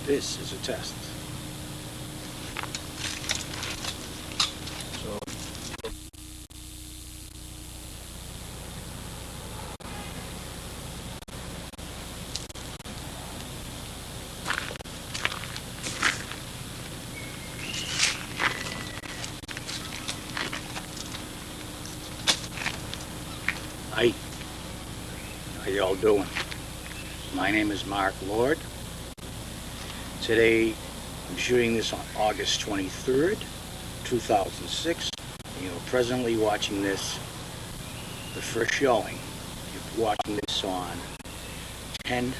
This is a test. So hi, how y'all doing? My name is Mark Lord. Today I'm shooting this on August 23rd, 2006. You're presently watching this, the first showing. You're watching this on 10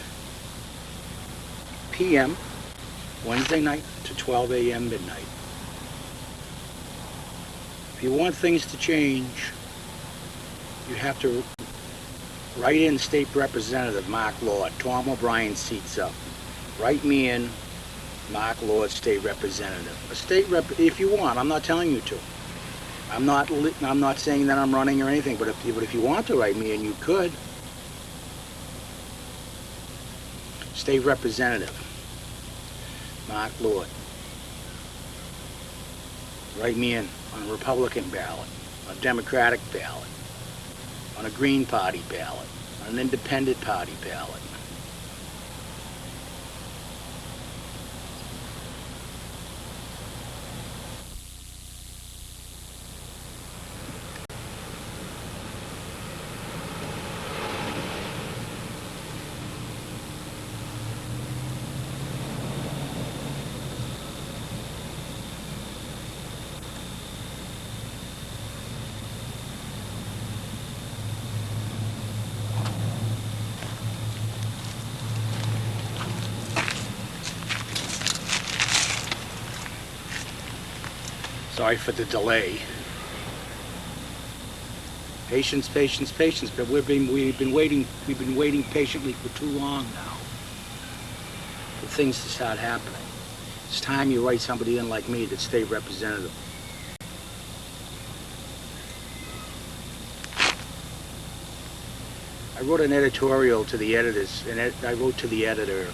p.m. Wednesday night to 12 a.m. midnight. If you want things to change, you have to write in State Representative Mark Lord. Tom O'Brien seats up. Write me in, Mark Lord, State Representative. A state rep, if you want. I'm not telling you to. I'm not saying that I'm running or anything. But if you want to write me in, you could. State Representative Mark Lord. Write me in on a Republican ballot, a Democratic ballot, on a Green Party ballot, on an Independent Party ballot. Sorry for the delay. Patience, patience, patience. But we've been waiting patiently for too long now for things to start happening. It's time you write somebody in like me, that's state representative. I wrote an editorial to the editors, and I wrote to the editor of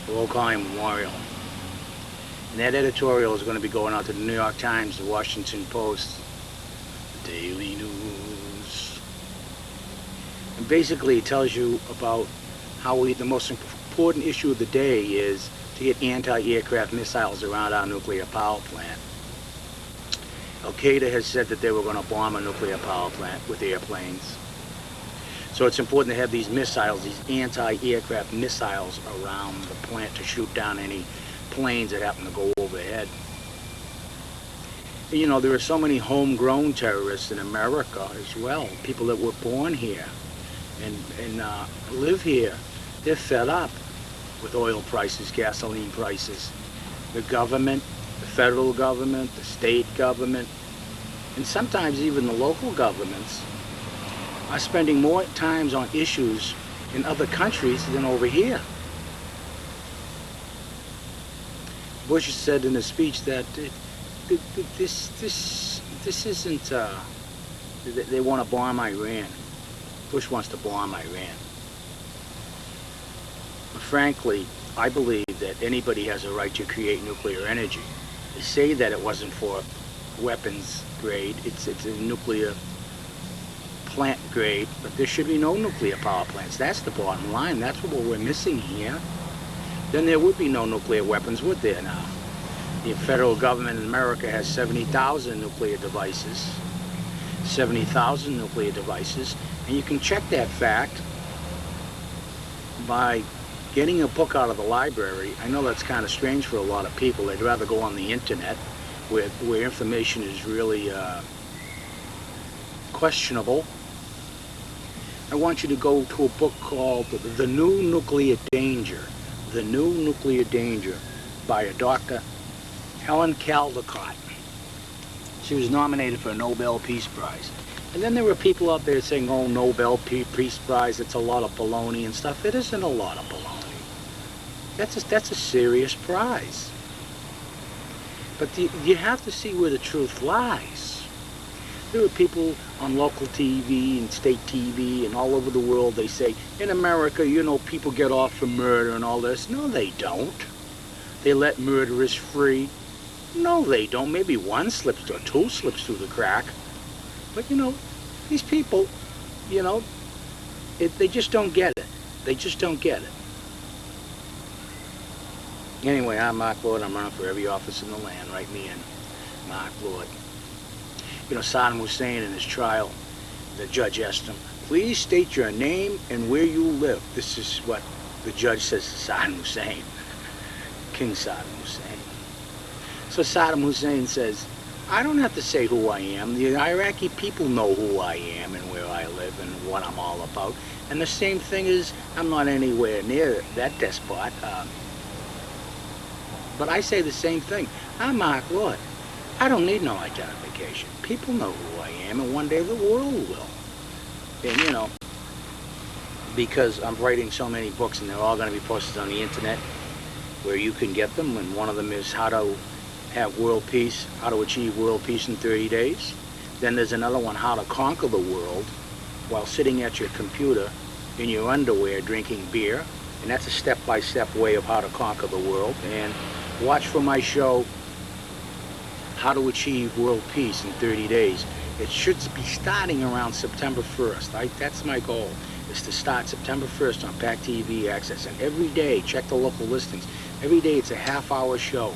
the Old Memorial. And that editorial is going to be going out to the New York Times, the Washington Post, the Daily News. And basically it tells you about how the most important issue of the day is to get anti-aircraft missiles around our nuclear power plant. Al-Qaeda has said that they were going to bomb a nuclear power plant with airplanes. So it's important to have these missiles, these anti-aircraft missiles around the plant to shoot down any planes that happen to go overhead. You know, there are so many homegrown terrorists in America as well, people that were born here and live here. They're fed up with oil prices, gasoline prices. The government, the federal government, the state government, and sometimes even the local governments are spending more times on issues in other countries than over here. Bush said in his speech that this isn't, they want to bomb Iran. Bush wants to bomb Iran. But frankly, I believe that anybody has a right to create nuclear energy. They say that it wasn't for weapons grade, it's a nuclear plant grade, but there should be no nuclear power plants. That's the bottom line. That's what we're missing here. Then there would be no nuclear weapons, would there now? The federal government in America has 70,000 nuclear devices. 70,000 nuclear devices. And you can check that fact by getting a book out of the library. I know that's kind of strange for a lot of people. They'd rather go on the internet where information is really questionable. I want you to go to a book called The New Nuclear Danger. The New Nuclear Danger by a Dr. Helen Caldicott. She was nominated for a Nobel Peace Prize. And then there were people out there saying, oh, Nobel Peace Prize, it's a lot of baloney and stuff. It isn't a lot of baloney. That's a serious prize. But you have to see where the truth lies. There are people on local TV and state TV and all over the world, they say, in America, you know, people get off for murder and all this. No, they don't. They let murderers free. No, they don't. Maybe one slips or two slips through the crack. But, you know, these people, you know, they just don't get it. They just don't get it. Anyway, I'm Mark Lord. I'm running for every office in the land. Write me in, Mark Lord. You know, Saddam Hussein in his trial, the judge asked him, please state your name and where you live. This is what the judge says to Saddam Hussein, King Saddam Hussein. So Saddam Hussein says, I don't have to say who I am. The Iraqi people know who I am and where I live and what I'm all about. And the same thing is, I'm not anywhere near that despot. But I say the same thing. I'm Mark Lord. I don't need no identification. People know who I am, and one day the world will. And, you know, because I'm writing so many books, and they're all going to be posted on the internet, where you can get them, and one of them is how to have world peace, how to achieve world peace in 30 days. Then there's another one, how to conquer the world while sitting at your computer in your underwear drinking beer. And that's a step-by-step way of how to conquer the world. And watch for my show, How to Achieve World Peace in 30 Days. It should be starting around September 1st. That's my goal, is to start September 1st on PAC TV Access. And every day, check the local listings. Every day it's a half-hour show.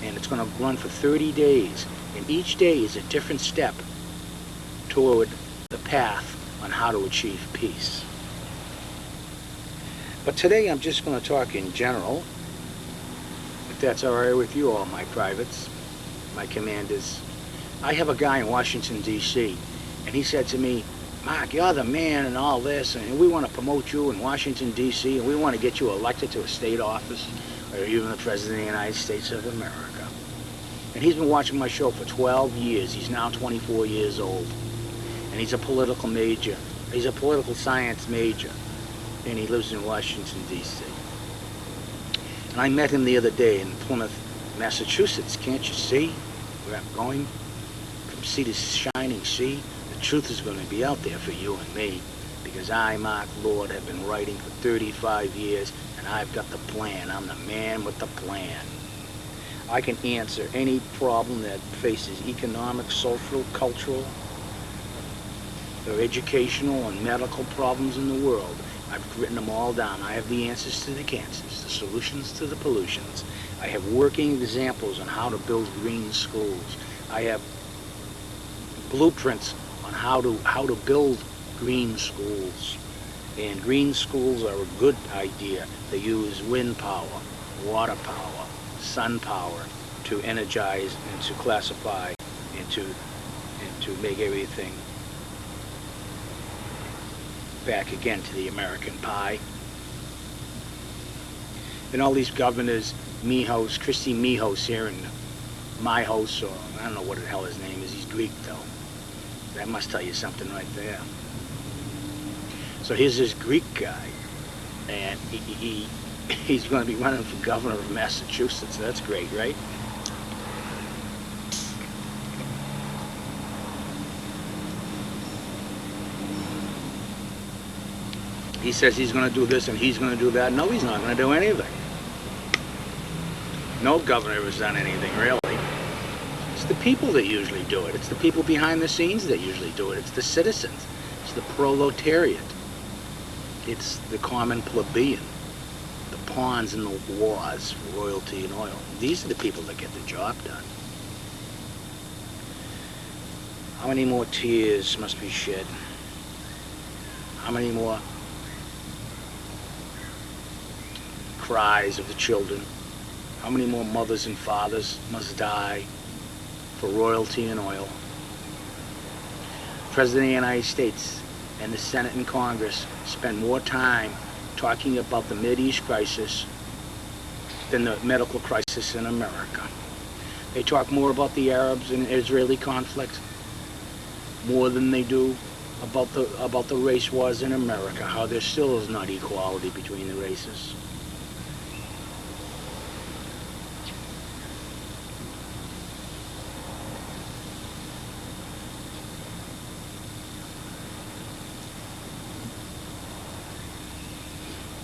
And it's going to run for 30 days. And each day is a different step toward the path on how to achieve peace. But today I'm just going to talk in general, if that's all right with you all, my privates, my commanders. I have a guy in Washington, D.C., and he said to me, Mark, you're the man and all this, and we want to promote you in Washington, D.C., and we want to get you elected to a state office, or even the President of the United States of America. And he's been watching my show for 12 years. He's now 24 years old. And he's a political major. He's a political science major. And he lives in Washington, D.C. And I met him the other day in Plymouth, Massachusetts. Can't you see where I'm going? From sea to shining sea. The truth is going to be out there for you and me. Because I, Mark Lord, have been writing for 35 years. And I've got the plan. I'm the man with the plan. I can answer any problem that faces economic, social, cultural, or educational and medical problems in the world. I've written them all down. I have the answers to the cancers, the solutions to the pollutions. I have working examples on how to build green schools. I have blueprints on how to build green schools. And green schools are a good idea. They use wind power, water power, sun power to energize and to classify and to make everything back again to the American pie. And all these governors, Christy Mijos here in my house, or I don't know what the hell his name is, he's Greek though. That must tell you something right there. So here's this Greek guy, and he's going to be running for governor of Massachusetts. That's great, right? He says he's going to do this and he's going to do that. No, he's not going to do anything. No governor has done anything, really. It's the people that usually do it. It's the people behind the scenes that usually do it. It's the citizens. It's the proletariat. It's the common plebeian. The pawns in the wars for royalty and oil. These are the people that get the job done. How many more tears must be shed? How many more cries of the children? How many more mothers and fathers must die for royalty and oil? President of the United States and the Senate and Congress spend more time talking about the Mideast crisis than the medical crisis in America. They talk more about the Arabs and Israeli conflict more than they do about the race wars in America, how there still is not equality between the races.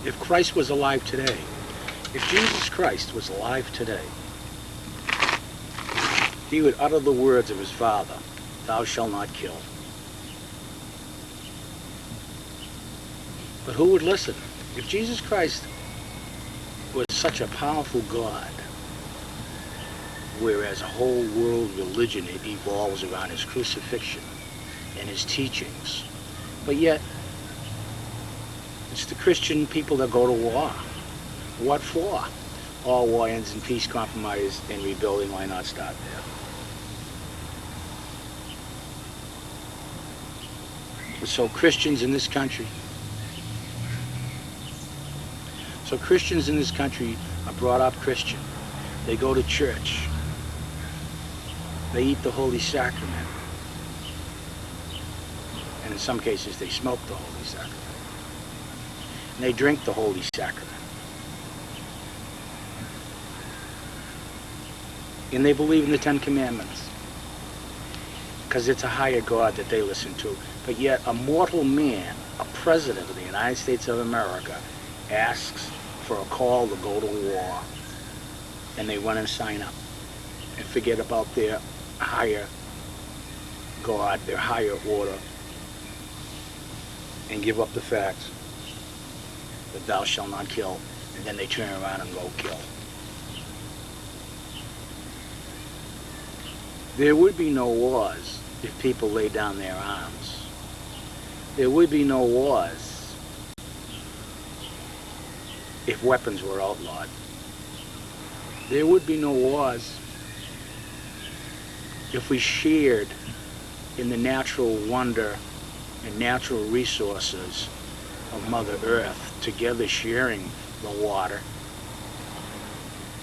if Christ was alive today, if Jesus Christ was alive today, he would utter the words of his Father, "Thou shalt not kill." But who would listen? If Jesus Christ was such a powerful God, whereas a whole world religion, it evolves around his crucifixion and his teachings, but yet it's the Christian people that go to war. What for? All war ends in peace, compromise, and rebuilding. Why not start there? So Christians in this country are brought up Christian. They go to church. They eat the Holy Sacrament. And in some cases, they smoke the Holy Sacrament. And they drink the Holy Sacrament. And they believe in the Ten Commandments, because it's a higher God that they listen to. But yet a mortal man, a president of the United States of America, asks for a call to go to war, and they run and sign up and forget about their higher God, their higher order, and give up the fact that thou shalt not kill, and then they turn around and go kill. There would be no wars if people lay down their arms. There would be no wars if weapons were outlawed. There would be no wars if we shared in the natural wonder and natural resources of Mother Earth, together sharing the water.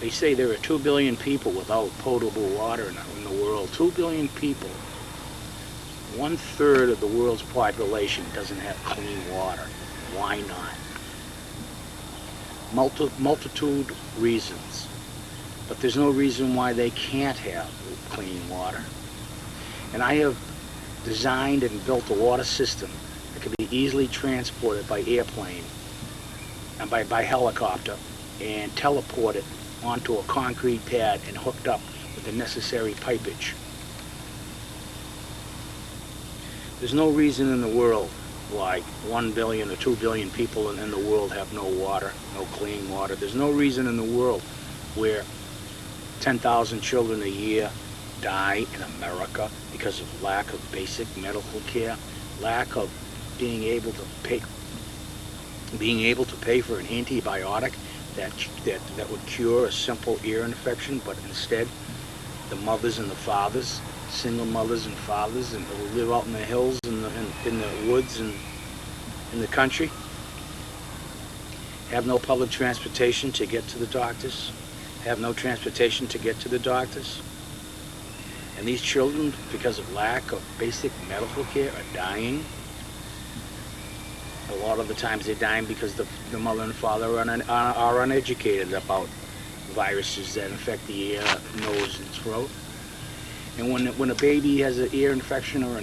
They say there are 2 billion people without potable water in the world. 2 billion people. 1/3 of the world's population doesn't have clean water. Why not? Multitude reasons. But there's no reason why they can't have clean water. And I have designed and built a water system that can be easily transported by airplane and by helicopter and teleported onto a concrete pad and hooked up with the necessary pipage. There's no reason in the world why 1 billion or 2 billion people in the world have no water, no clean water. There's no reason in the world where 10,000 children a year die in America because of lack of basic medical care, lack of being able to pay for an antibiotic that would cure a simple ear infection, but instead the mothers and the fathers, single mothers and fathers, and who live out in the hills and in the woods and in the country, have no public transportation to get to the doctors, have no transportation to get to the doctors. And these children, because of lack of basic medical care, are dying. A lot of the times they're dying because the mother and father are uneducated about viruses that infect the ear, nose, and throat. And when a baby has an ear infection or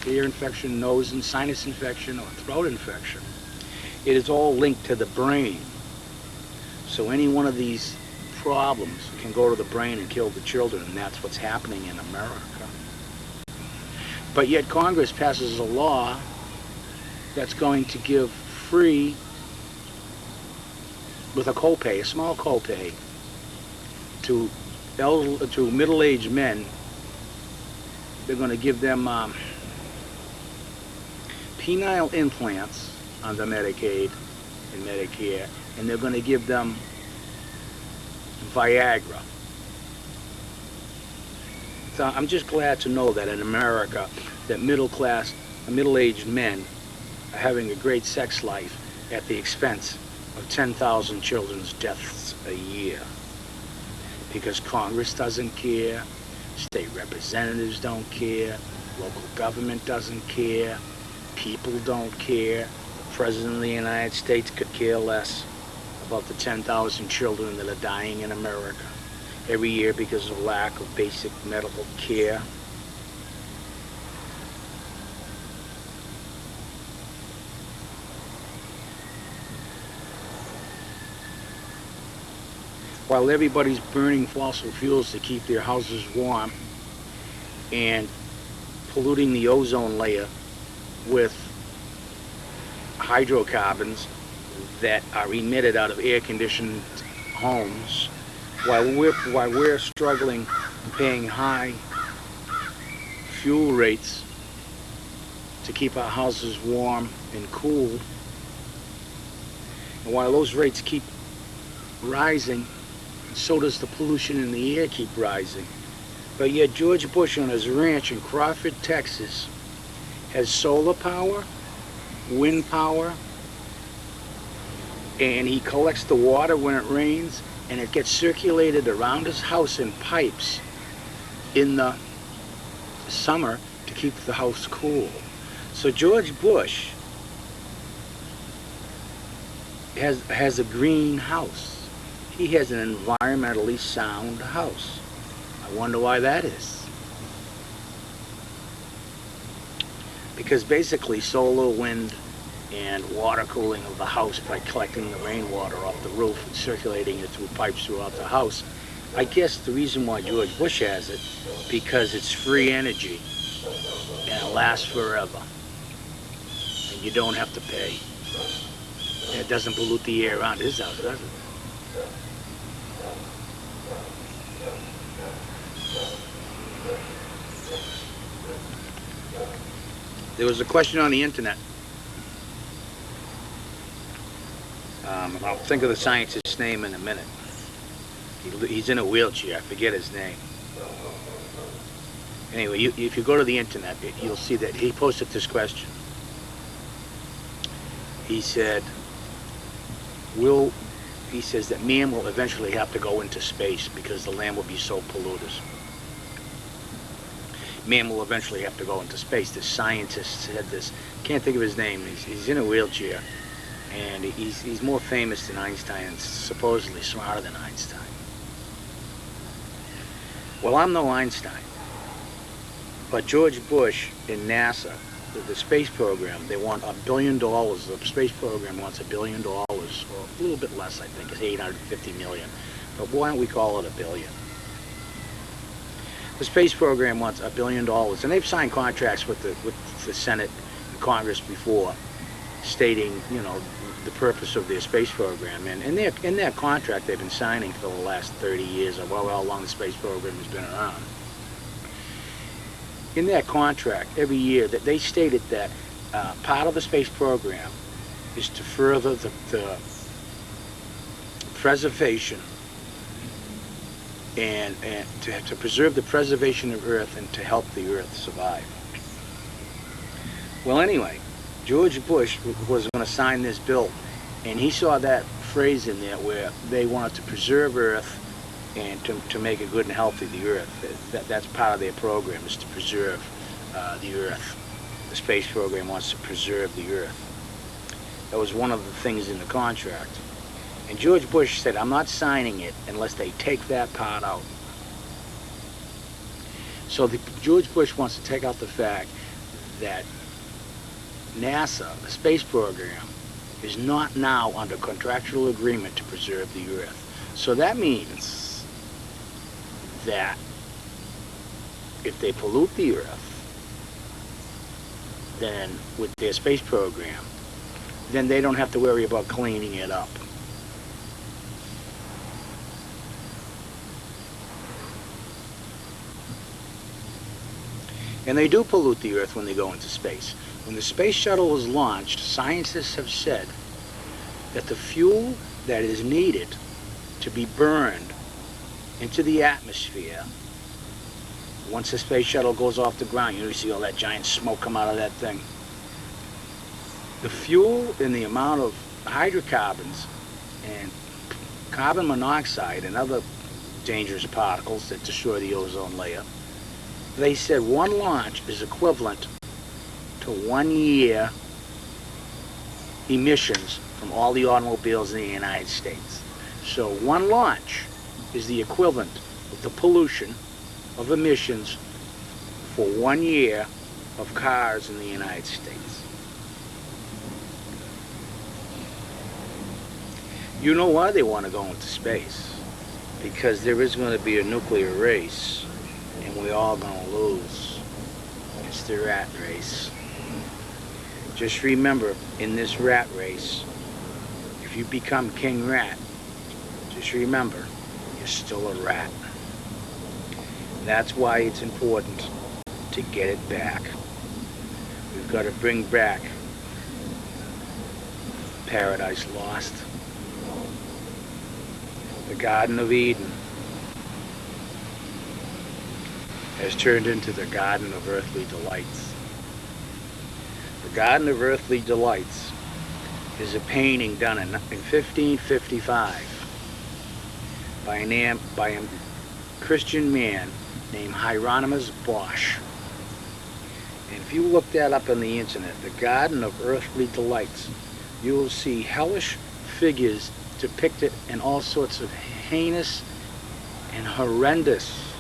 ear infection, nose and sinus infection, or throat infection, it is all linked to the brain. So any one of these problems can go to the brain and kill the children, and that's what's happening in America. But yet Congress passes a law that's going to give free, with a copay, a small copay, to middle-aged men. They're going to give them penile implants under Medicaid and Medicare, and they're going to give them Viagra. So I'm just glad to know that in America, that middle-aged men are having a great sex life at the expense of 10,000 children's deaths a year. Because Congress doesn't care, state representatives don't care, local government doesn't care, people don't care, the President of the United States could care less about the 10,000 children that are dying in America every year because of lack of basic medical care. while everybody's burning fossil fuels to keep their houses warm and polluting the ozone layer with hydrocarbons that are emitted out of air-conditioned homes, while we're struggling and paying high fuel rates to keep our houses warm and cool, and while those rates keep rising, so does the pollution in the air keep rising. But yet George Bush on his ranch in Crawford, Texas, has solar power, wind power, and he collects the water when it rains, and it gets circulated around his house in pipes in the summer to keep the house cool. So George Bush has a green house. He has an environmentally sound house. I wonder why that is. Because basically solar, wind, and water cooling of the house by collecting the rainwater off the roof and circulating it through pipes throughout the house. I guess the reason why George Bush has it, because it's free energy and it lasts forever. And you don't have to pay. And it doesn't pollute the air around his house, does it? There was a question on the internet. I'll think of the scientist's name in a minute. He's in a wheelchair. I forget his name. Anyway, if you go to the internet, you'll see that he posted this question. He said, he says that man will eventually have to go into space because the land will be so polluted. Man will eventually have to go into space. The scientist said this. Can't think of his name. He's in a wheelchair, and he's more famous than Einstein and supposedly smarter than Einstein. Well, I'm no Einstein, but George Bush and NASA, the space program, they want $1 billion. The space program wants $1 billion, or a little bit less, I think. It's 850 million. But why don't we call it $1 billion? The space program wants $1 billion, and they've signed contracts with the Senate and Congress before, stating, you know, the purpose of their space program. And in their contract they've been signing for the last 30 years, or how long the space program has been around. In that contract, every year, that they stated that part of the space program is to further the preservation and to preserve the preservation of Earth and to help the Earth survive. Well, anyway, George Bush was going to sign this bill, and he saw that phrase in there where they wanted to preserve Earth and to make it good and healthy, the Earth. That's part of their program, is to preserve the Earth. The space program wants to preserve the Earth. That was one of the things in the contract. And George Bush said, I'm not signing it unless they take that part out. So George Bush wants to take out the fact that NASA, the space program, is not now under contractual agreement to preserve the Earth. So that means that if they pollute the Earth, then with their space program, then they don't have to worry about cleaning it up. And they do pollute the Earth when they go into space. When the space shuttle was launched, scientists have said that the fuel that is needed to be burned into the atmosphere once the space shuttle goes off the ground, you see all that giant smoke come out of that thing. The fuel and the amount of hydrocarbons and carbon monoxide and other dangerous particles that destroy the ozone layer, they said one launch is equivalent to 1 year emissions from all the automobiles in the United States. So one launch is the equivalent of the pollution of emissions for 1 year of cars in the United States. You know why they want to go into space. because there is going to be a nuclear race, and we're all going to lose. It's the rat race. Just remember, in this rat race, if you become king rat, just remember, you're still a rat. That's why it's important to get it back. We've got to bring back Paradise Lost. The Garden of Eden has turned into the Garden of Earthly Delights. The Garden of Earthly Delights is a painting done in 1555 by a Christian man named Hieronymus Bosch. And if you look that up on the internet, the Garden of Earthly Delights, you will see hellish figures depicted in all sorts of heinous and horrendous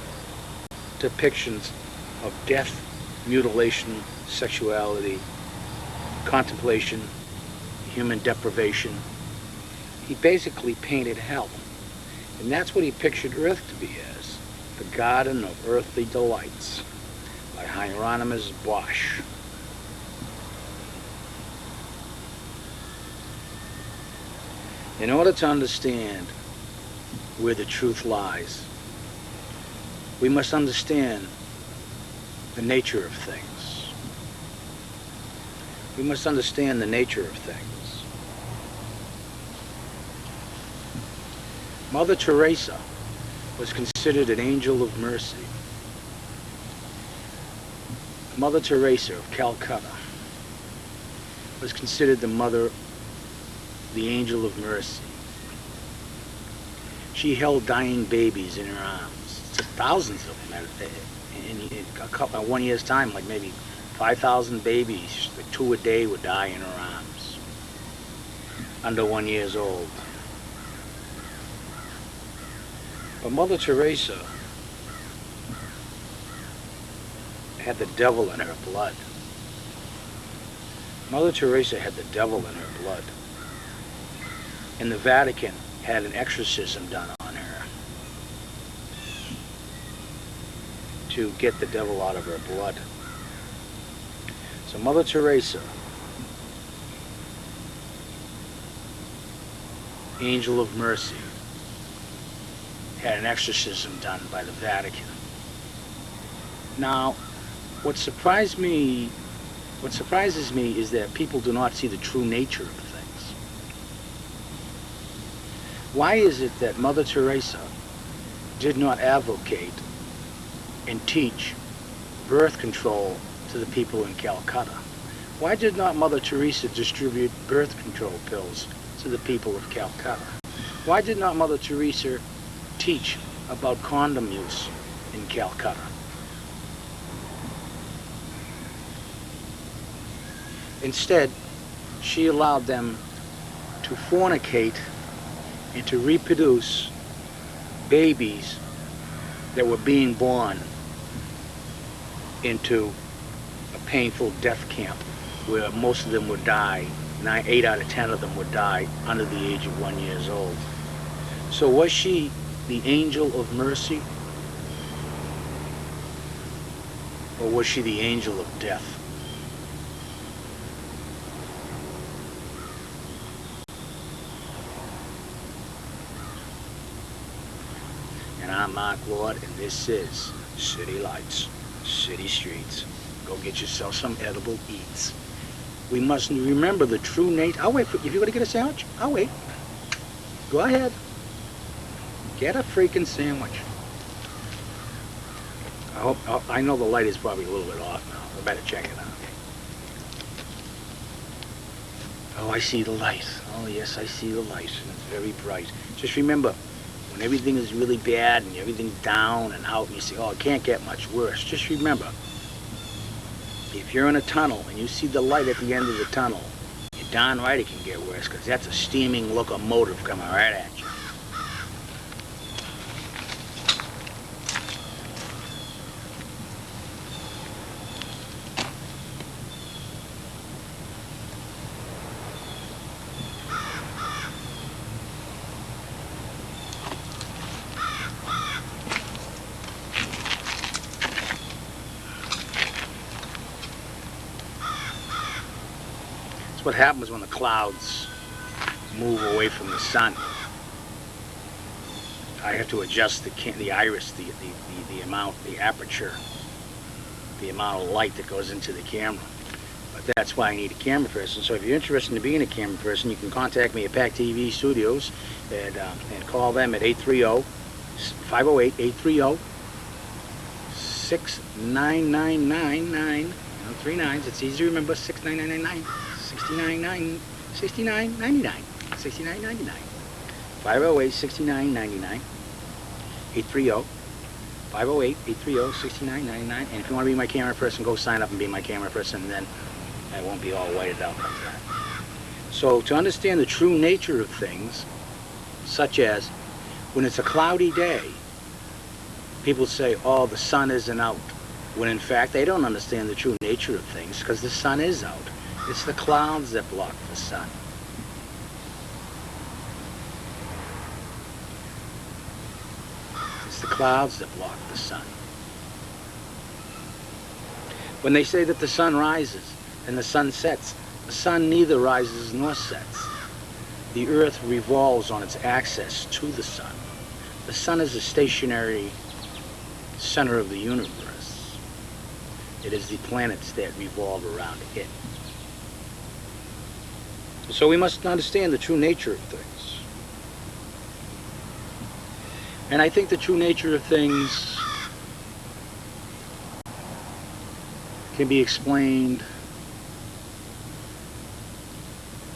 depictions of death, mutilation, sexuality, contemplation, human deprivation. He basically painted hell. And that's what he pictured Earth to be as, the Garden of Earthly Delights by Hieronymus Bosch. In order to understand where the truth lies, we must understand the nature of things. We must understand the nature of things. Mother Teresa was considered an angel of mercy. Mother Teresa of Calcutta was considered the angel of mercy. She held dying babies in her arms, thousands of them in a couple, 1 year's time, like maybe 5,000 babies, like 2 a day would die in her arms, under 1 year old. But Mother Teresa had the devil in her blood. Mother Teresa had the devil in her blood. And the Vatican had an exorcism done on her to get the devil out of her blood. So Mother Teresa, angel of mercy, had an exorcism done by the Vatican. Now, what surprises me is that people do not see the true nature of things. Why is it that Mother Teresa did not advocate and teach birth control to the people in Calcutta? Why did not Mother Teresa distribute birth control pills to the people of Calcutta? Why did not Mother Teresa teach about condom use in Calcutta? Instead, she allowed them to fornicate and to reproduce babies that were being born into a painful death camp where most of them would die. 8 out of 10 of them would die under the age of 1 year old. So was she the angel of mercy? Or was she the angel of death? And I'm Mark Lord, and this is City Lights, City Streets. Go get yourself some edible eats. We must remember the true nature. I'll wait. If you're going to get a sandwich, I'll wait. Go ahead. Get a freaking sandwich. I know the light is probably a little bit off now. I better check it out. Oh, I see the light. Oh, yes, I see the light. And it's very bright. Just remember, when everything is really bad and everything's down and out, and you say, oh, it can't get much worse. Just remember, if you're in a tunnel and you see the light at the end of the tunnel, you're darn right it can get worse, because that's a steaming locomotive coming right at you. That's what happens when the clouds move away from the sun. I have to adjust the iris, the amount, the aperture, the amount of light that goes into the camera. But that's why I need a camera person. So if you're interested in being a camera person, you can contact me at PAC TV Studios and call them at 508-830-6999. 3 nines. It's easy to remember. 69999. 6999. 6999. 508-6999. 830. 508-830-6999. And if you want to be my camera person, go sign up and be my camera person, and then I won't be all whited out like that. So to understand the true nature of things, such as when it's a cloudy day, people say, oh, the sun isn't out. When in fact they don't understand the true nature of things, because the sun is out. It's the clouds that block the sun. It's the clouds that block the sun. When they say that the sun rises and the sun sets, the sun neither rises nor sets. The earth revolves on its axis to the sun. The sun is a stationary center of the universe. It is the planets that revolve around it. So we must understand the true nature of things. And I think the true nature of things can be explained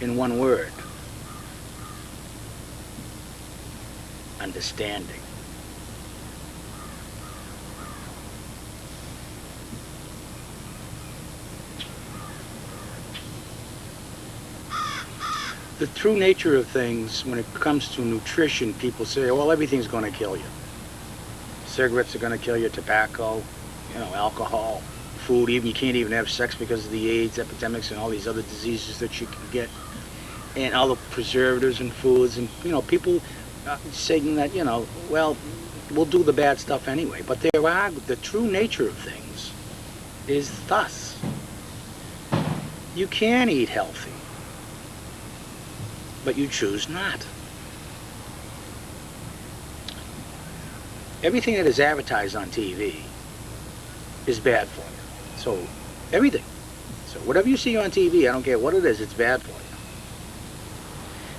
in one word: understanding. The true nature of things, when it comes to nutrition, people say, well, everything's going to kill you. Cigarettes are going to kill you, tobacco, alcohol, food. Even you can't even have sex because of the AIDS epidemics and all these other diseases that you can get, and all the preservatives in foods. And people saying that well, we'll do the bad stuff anyway. But the true nature of things is thus: you can eat healthy, but you choose not. Everything that is advertised on TV is bad for you. So, everything. So, whatever you see on TV, I don't care what it is, it's bad for you.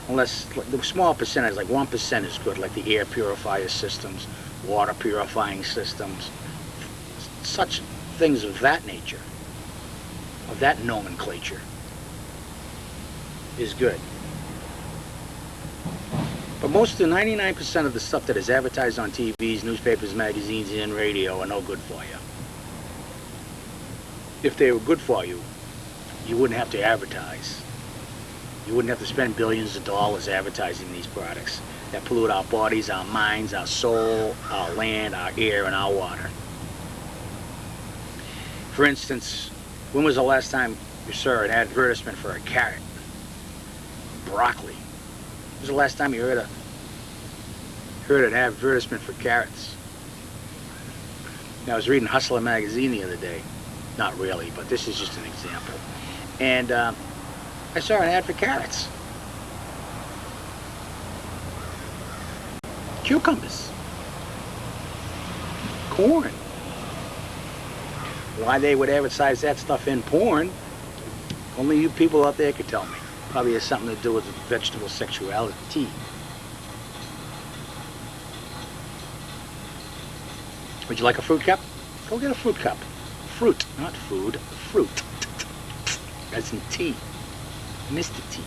Unless, the small percentage, like 1% is good, like the air purifier systems, water purifying systems, such things of that nature, of that nomenclature, is good. But most of the 99% of the stuff that is advertised on TVs, newspapers, magazines, and radio are no good for you. If they were good for you, you wouldn't have to advertise. You wouldn't have to spend billions of dollars advertising these products that pollute our bodies, our minds, our soul, our land, our air, and our water. For instance, when was the last time you saw an advertisement for a carrot? Broccoli. When was the last time you heard an advertisement for carrots? Now, I was reading Hustler magazine the other day. Not really, but this is just an example. And I saw an ad for carrots. Cucumbers. Corn. Why they would advertise that stuff in porn, only you people out there could tell me. Probably has something to do with vegetable sexuality. Would you like a fruit cup? Go get a fruit cup. Fruit, not food. Fruit. As in tea. Mr. Tea.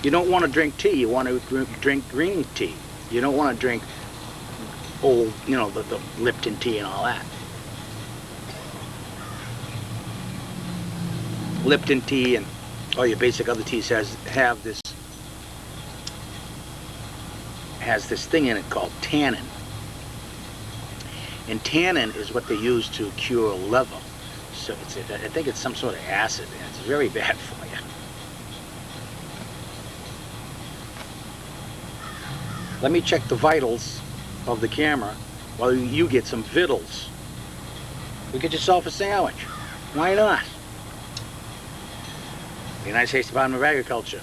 You don't want to drink tea. You want to drink green tea. You don't want to drink old, the Lipton tea and all that. Lipton tea and all your basic other teas has this thing in it called tannin. And tannin is what they use to cure liver. So I think it's some sort of acid, and it's very bad for you. Let me check the vitals of the camera while you get some victuals. You get yourself a sandwich. Why not? The United States Department of Agriculture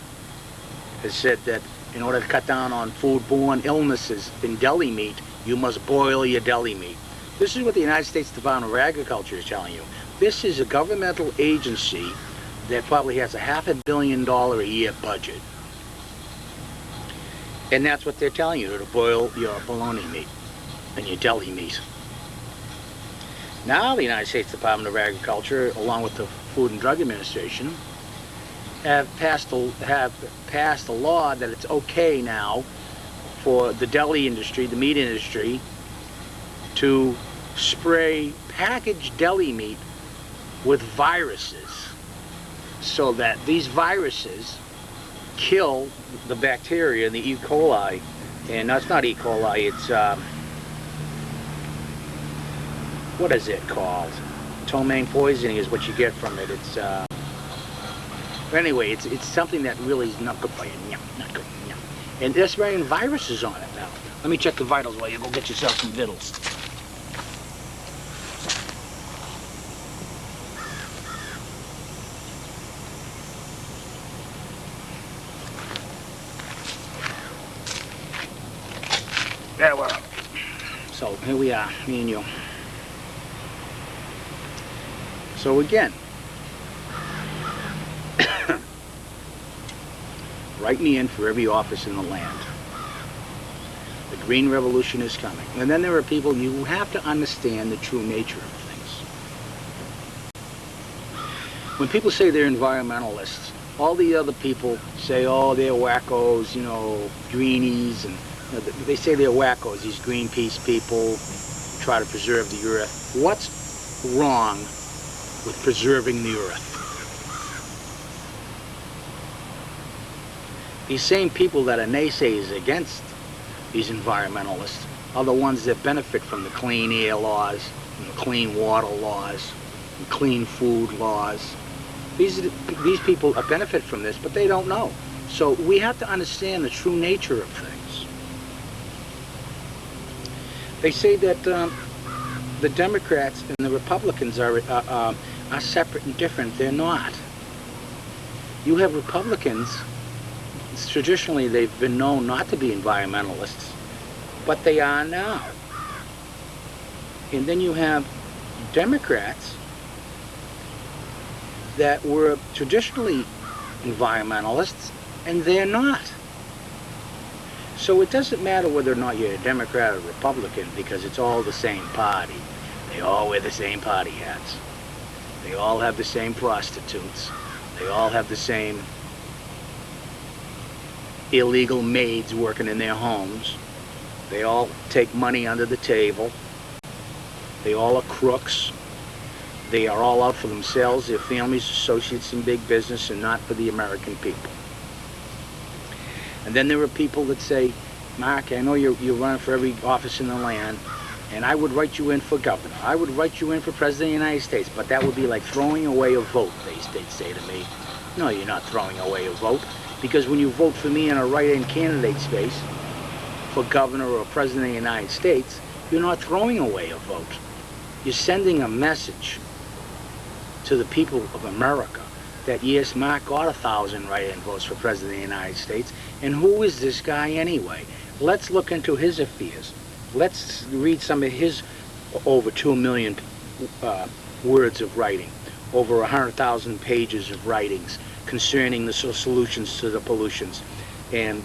has said that in order to cut down on foodborne illnesses in deli meat, you must boil your deli meat. This is what the United States Department of Agriculture is telling you. This is a governmental agency that probably has a $500 million a year budget. And that's what they're telling you, to boil your bologna meat and your deli meat. Now the United States Department of Agriculture, along with the Food and Drug Administration, have passed a law that it's okay now for the deli industry, the meat industry, to spray packaged deli meat with viruses, so that these viruses kill the bacteria, the E. coli, and no, it's not E. coli, it's what is it called? Ptomaine poisoning is what you get from it. It's but anyway, it's something that really is not good for you. Not good. And they're spraying viruses on it now. Let me check the vitals while you go get yourself some vittles. There we're up. So here we are, me and you. So again, write me in for every office in the land. The Green Revolution is coming. And then there are people, you have to understand the true nature of things. When people say they're environmentalists, all the other people say, oh, they're wackos, you know, greenies, and you know, they say they're wackos, these Greenpeace people try to preserve the earth. What's wrong with preserving the earth? These same people that are naysayers against these environmentalists are the ones that benefit from the clean air laws, and the clean water laws, and clean food laws. These people benefit from this, but they don't know. So we have to understand the true nature of things. They say that the Democrats and the Republicans are separate and different. They're not. You have Republicans, traditionally they've been known not to be environmentalists, but they are now. And then you have Democrats that were traditionally environmentalists, and they're not. So it doesn't matter whether or not you're a Democrat or Republican, because it's all the same party. They all wear the same party hats. They all have the same prostitutes. They all have the same illegal maids working in their homes. They all take money under the table. They all are crooks. They are all out for themselves, their families, associates in big business, and not for the American people. And then there are people that say, Mark, I know you're running for every office in the land, and I would write you in for governor. I would write you in for president of the United States, but that would be like throwing away a vote, they'd say to me. No, you're not throwing away a vote, because when you vote for me in a write-in candidate space for governor or president of the United States, you're not throwing away a vote. You're sending a message to the people of America that yes, Mark got 1,000 write-in votes for president of the United States, and who is this guy anyway? Let's look into his affairs. Let's read some of his over 2 million words of writing, over 100,000 pages of writings concerning the solutions to the pollutions and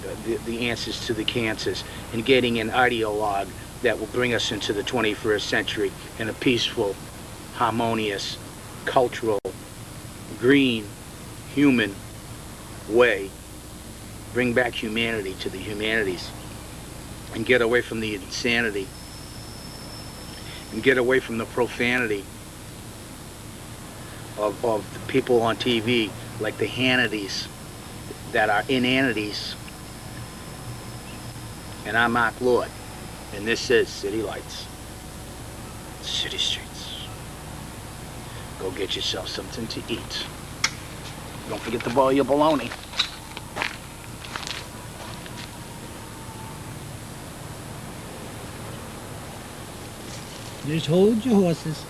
the answers to the cancers, and getting an ideologue that will bring us into the 21st century in a peaceful, harmonious, cultural, green, human way. Bring back humanity to the humanities, and get away from the insanity, and get away from the profanity of the people on TV, like the Hannitys that are inanities. And I'm Mark Lord, and this is City Lights, City Streets. Go get yourself something to eat. Don't forget to boil your bologna. Just hold your horses.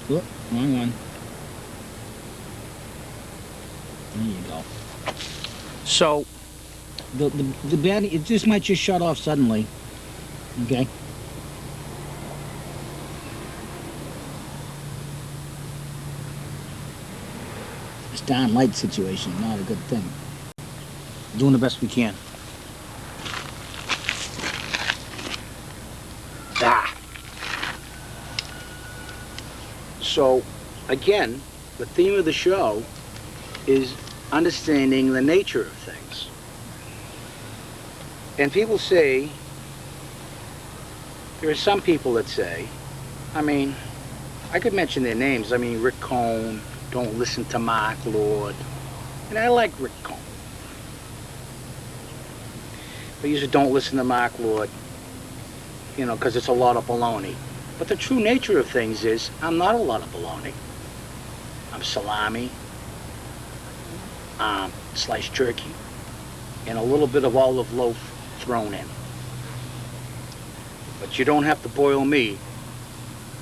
Oh, wrong one. There you go. So, the battery, this might just shut off suddenly. Okay. This darn light situation, not a good thing. Doing the best we can. So, again, the theme of the show is understanding the nature of things. And people say, there are some people that say, I mean, I could mention their names. I mean, Rick Cohn, Don't Listen to Mark Lord. And I like Rick Cohn. But usually don't listen to Mark Lord, you know, because it's a lot of baloney. But the true nature of things is, I'm not a lot of baloney. I'm salami, sliced turkey, and a little bit of olive loaf thrown in. But you don't have to boil me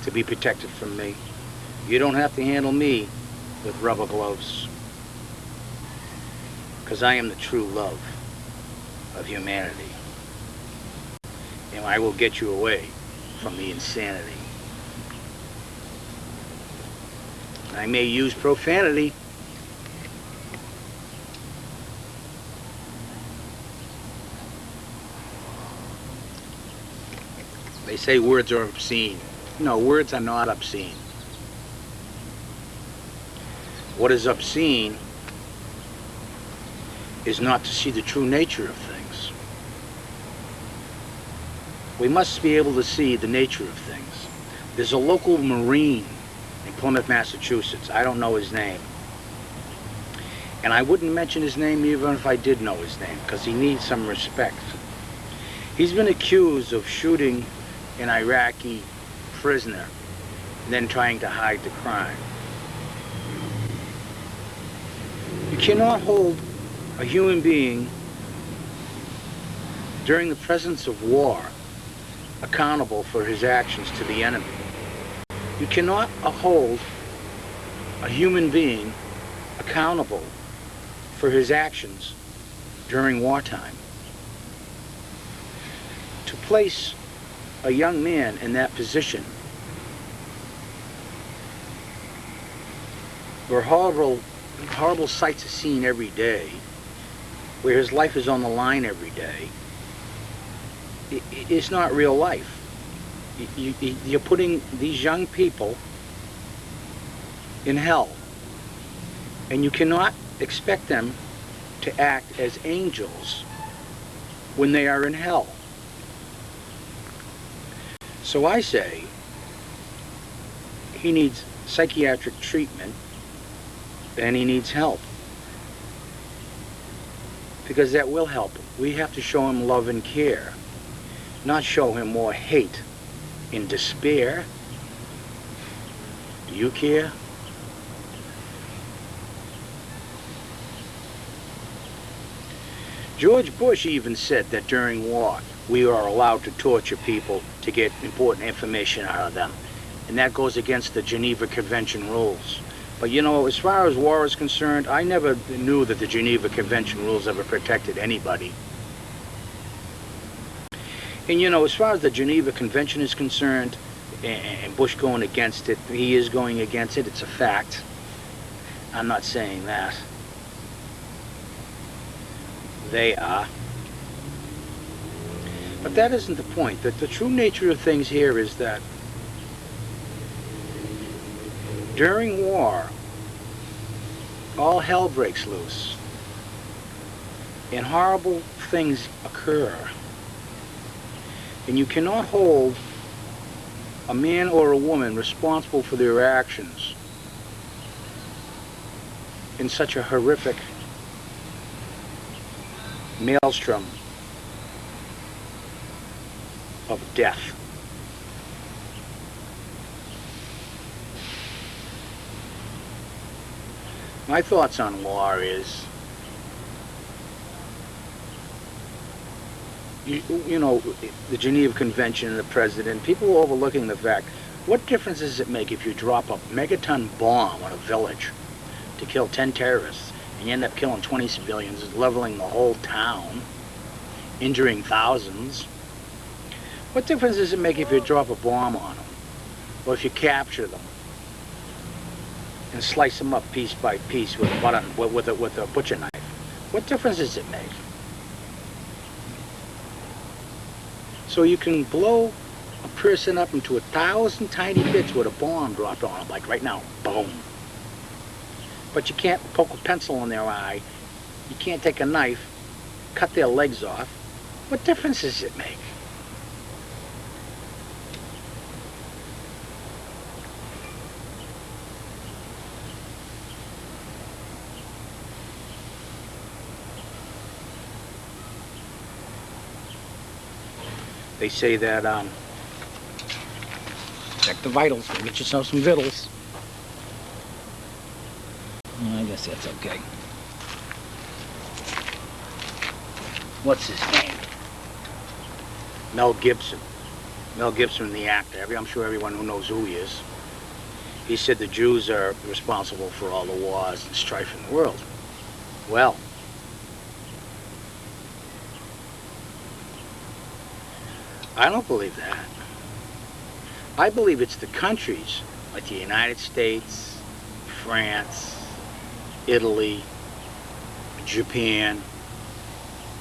to be protected from me. You don't have to handle me with rubber gloves. Because I am the true love of humanity. And I will get you away from the insanity. I may use profanity. They say words are obscene. No, words are not obscene. What is obscene is not to see the true nature of things. We must be able to see the nature of things. There's a local Marine in Plymouth, Massachusetts. I don't know his name. And I wouldn't mention his name even if I did know his name, because he needs some respect. He's been accused of shooting an Iraqi prisoner and then trying to hide the crime. You cannot hold a human being during the presence of war accountable for his actions to the enemy. You cannot hold a human being accountable for his actions during wartime. To place a young man in that position where horrible sights are seen every day, where his life is on the line every day, it's not real life. You're putting these young people in hell, and you cannot expect them to act as angels when they are in hell. So I say he needs psychiatric treatment and he needs help, because that will help him. We have to show him love and care, not show him more hate and despair. Do you care? George Bush even said that during war we are allowed to torture people to get important information out of them, and that goes against the Geneva Convention rules. But you know, as far as war is concerned, I never knew that the Geneva Convention rules ever protected anybody. And you know, as far as the Geneva Convention is concerned, and Bush going against it, he is going against it, it's a fact. I'm not saying that. They are. But that isn't the point. The true nature of things here is that during war, all hell breaks loose, and horrible things occur. And you cannot hold a man or a woman responsible for their actions in such a horrific maelstrom of death. My thoughts on war is, you know, the Geneva Convention and the President, people are overlooking the fact, what difference does it make if you drop a megaton bomb on a village to kill 10 terrorists and you end up killing 20 civilians, leveling the whole town, injuring thousands, what difference does it make if you drop a bomb on them? Or if you capture them and slice them up piece by piece with a butcher knife? What difference does it make? So you can blow a person up into 1,000 tiny bits with a bomb dropped on them, like right now, boom. But you can't poke a pencil in their eye. You can't take a knife, cut their legs off. What difference does it make? They say that, check the vitals, get yourself some vittles. I guess that's okay. What's his name? Mel Gibson. Mel Gibson, the actor. I'm sure everyone who knows who he is. He said the Jews are responsible for all the wars and strife in the world. Well, I don't believe that. I believe it's the countries like the United States, France, Italy, Japan,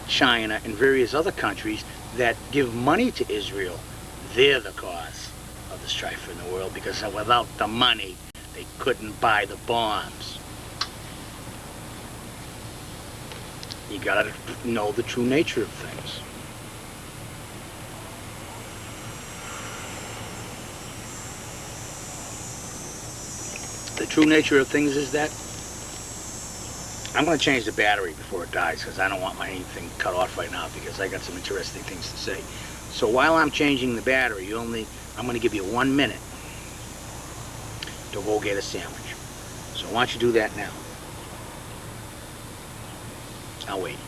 China, and various other countries that give money to Israel. They're the cause of the strife in the world, because without the money, they couldn't buy the bombs. You gotta know the true nature of things. The true nature of things is that I'm going to change the battery before it dies, because I don't want my anything cut off right now, because I got some interesting things to say. So while I'm changing the battery, I'm going to give you 1 minute to go get a sandwich. So why don't you do that now? I'll wait.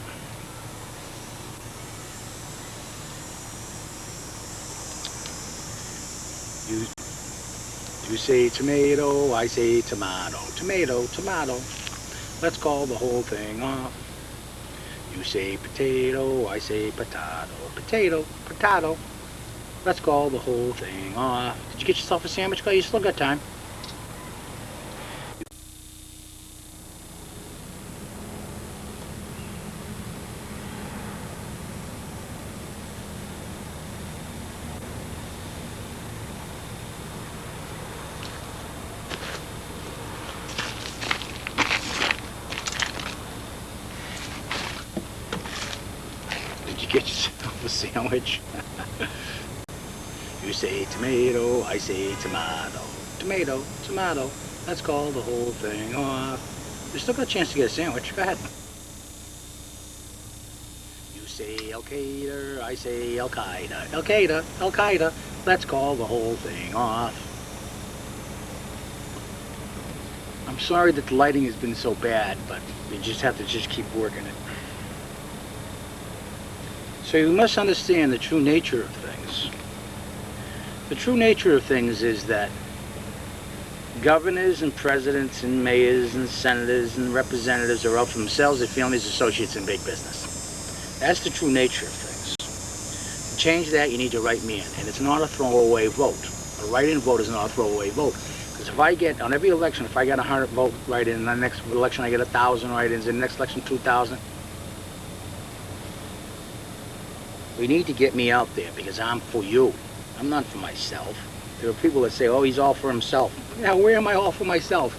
You say tomato, I say tomato. Tomato, tomato. Let's call the whole thing off. You say potato, I say potato. Potato, potato. Let's call the whole thing off. Did you get yourself a sandwich, Clay? You still got time. Did you get yourself a sandwich? You say tomato, I say tomato. Tomato, tomato. Let's call the whole thing off. You still got a chance to get a sandwich. Go ahead. You say Al-Qaeda, I say Al-Qaeda. Al-Qaeda, Al-Qaeda. Let's call the whole thing off. I'm sorry that the lighting has been so bad, but you just have to keep working it. So you must understand the true nature of things. The true nature of things is that governors and presidents and mayors and senators and representatives are out for themselves, their families, associates, and big business. That's the true nature of things. To change that, you need to write me in, and it's not a throwaway vote. A write-in vote is not a throwaway vote. Because if I get, on every election, if I get 100 vote write-in, in the next election I get 1,000 write-ins, in the next election 2,000, we need to get me out there, because I'm for you. I'm not for myself. There are people that say, oh, he's all for himself. Yeah, where am I all for myself?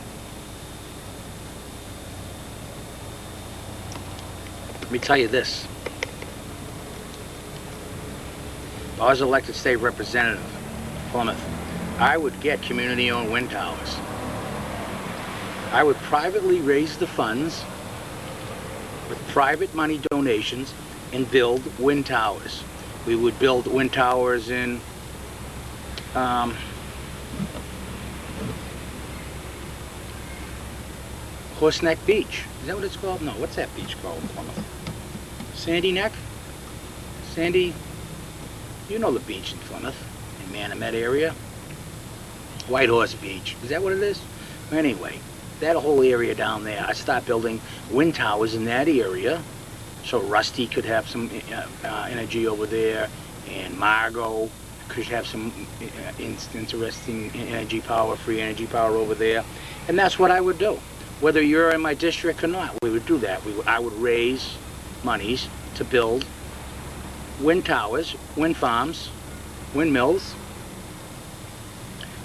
Let me tell you this. If I was elected state representative, Plymouth, I would get community-owned wind towers. I would privately raise the funds with private money donations and build wind towers. We would build wind towers in Horseneck Beach. Is that what it's called? No, what's that beach called? Sandy Neck? Sandy, you know the beach in Plymouth, in Manamet area. White Horse Beach. Is that what it is? Anyway, that whole area down there. I'd start building wind towers in that area, so Rusty could have some energy over there, and Margot could have some interesting energy power, free energy power over there. And that's what I would do. Whether you're in my district or not, we would do that. I would raise monies to build wind towers, wind farms, windmills.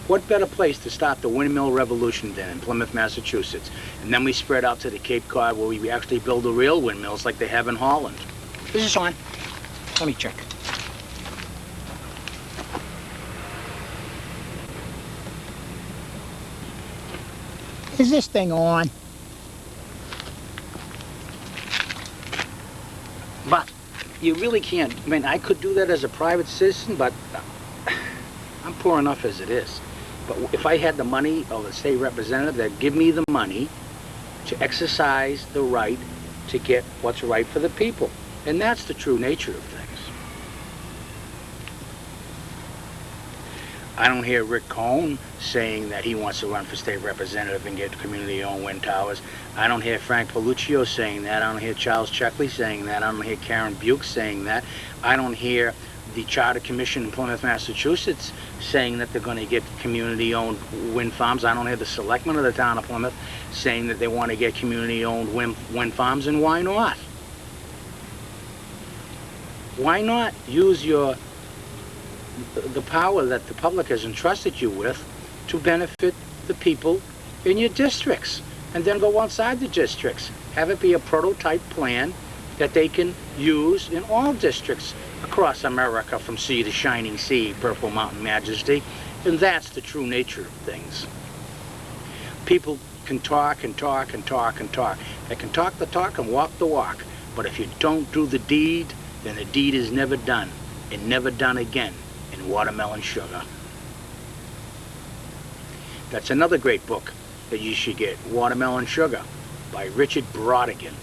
What better place to start the windmill revolution than in Plymouth, Massachusetts? And then we spread out to the Cape Cod where we actually build the real windmills like they have in Holland. Is this on? Let me check. Is this thing on? But you really can't. I mean, I could do that as a private citizen, but I'm poor enough as it is. But if I had the money of a state representative that'd give me the money to exercise the right to get what's right for the people. And that's the true nature of things. I don't hear Rick Cohn saying that he wants to run for state representative and get community-owned wind towers. I don't hear Frank Paluccio saying that. I don't hear Charles Checkley saying that. I don't hear Karen Buick saying that. I don't hear the Charter Commission in Plymouth, Massachusetts saying that they're going to get community-owned wind farms. I don't hear the selectmen of the town of Plymouth saying that they want to get community-owned wind farms, and why not? Why not use the power that the public has entrusted you with to benefit the people in your districts, and then go outside the districts? Have it be a prototype plan that they can use in all districts across America, from sea to shining sea, purple mountain majesty. And that's the true nature of things. People can talk and talk and talk and talk. They can talk the talk and walk the walk. But if you don't do the deed, then the deed is never done, and never done again in Watermelon Sugar. That's another great book that you should get, Watermelon Sugar, by Richard Brodigan,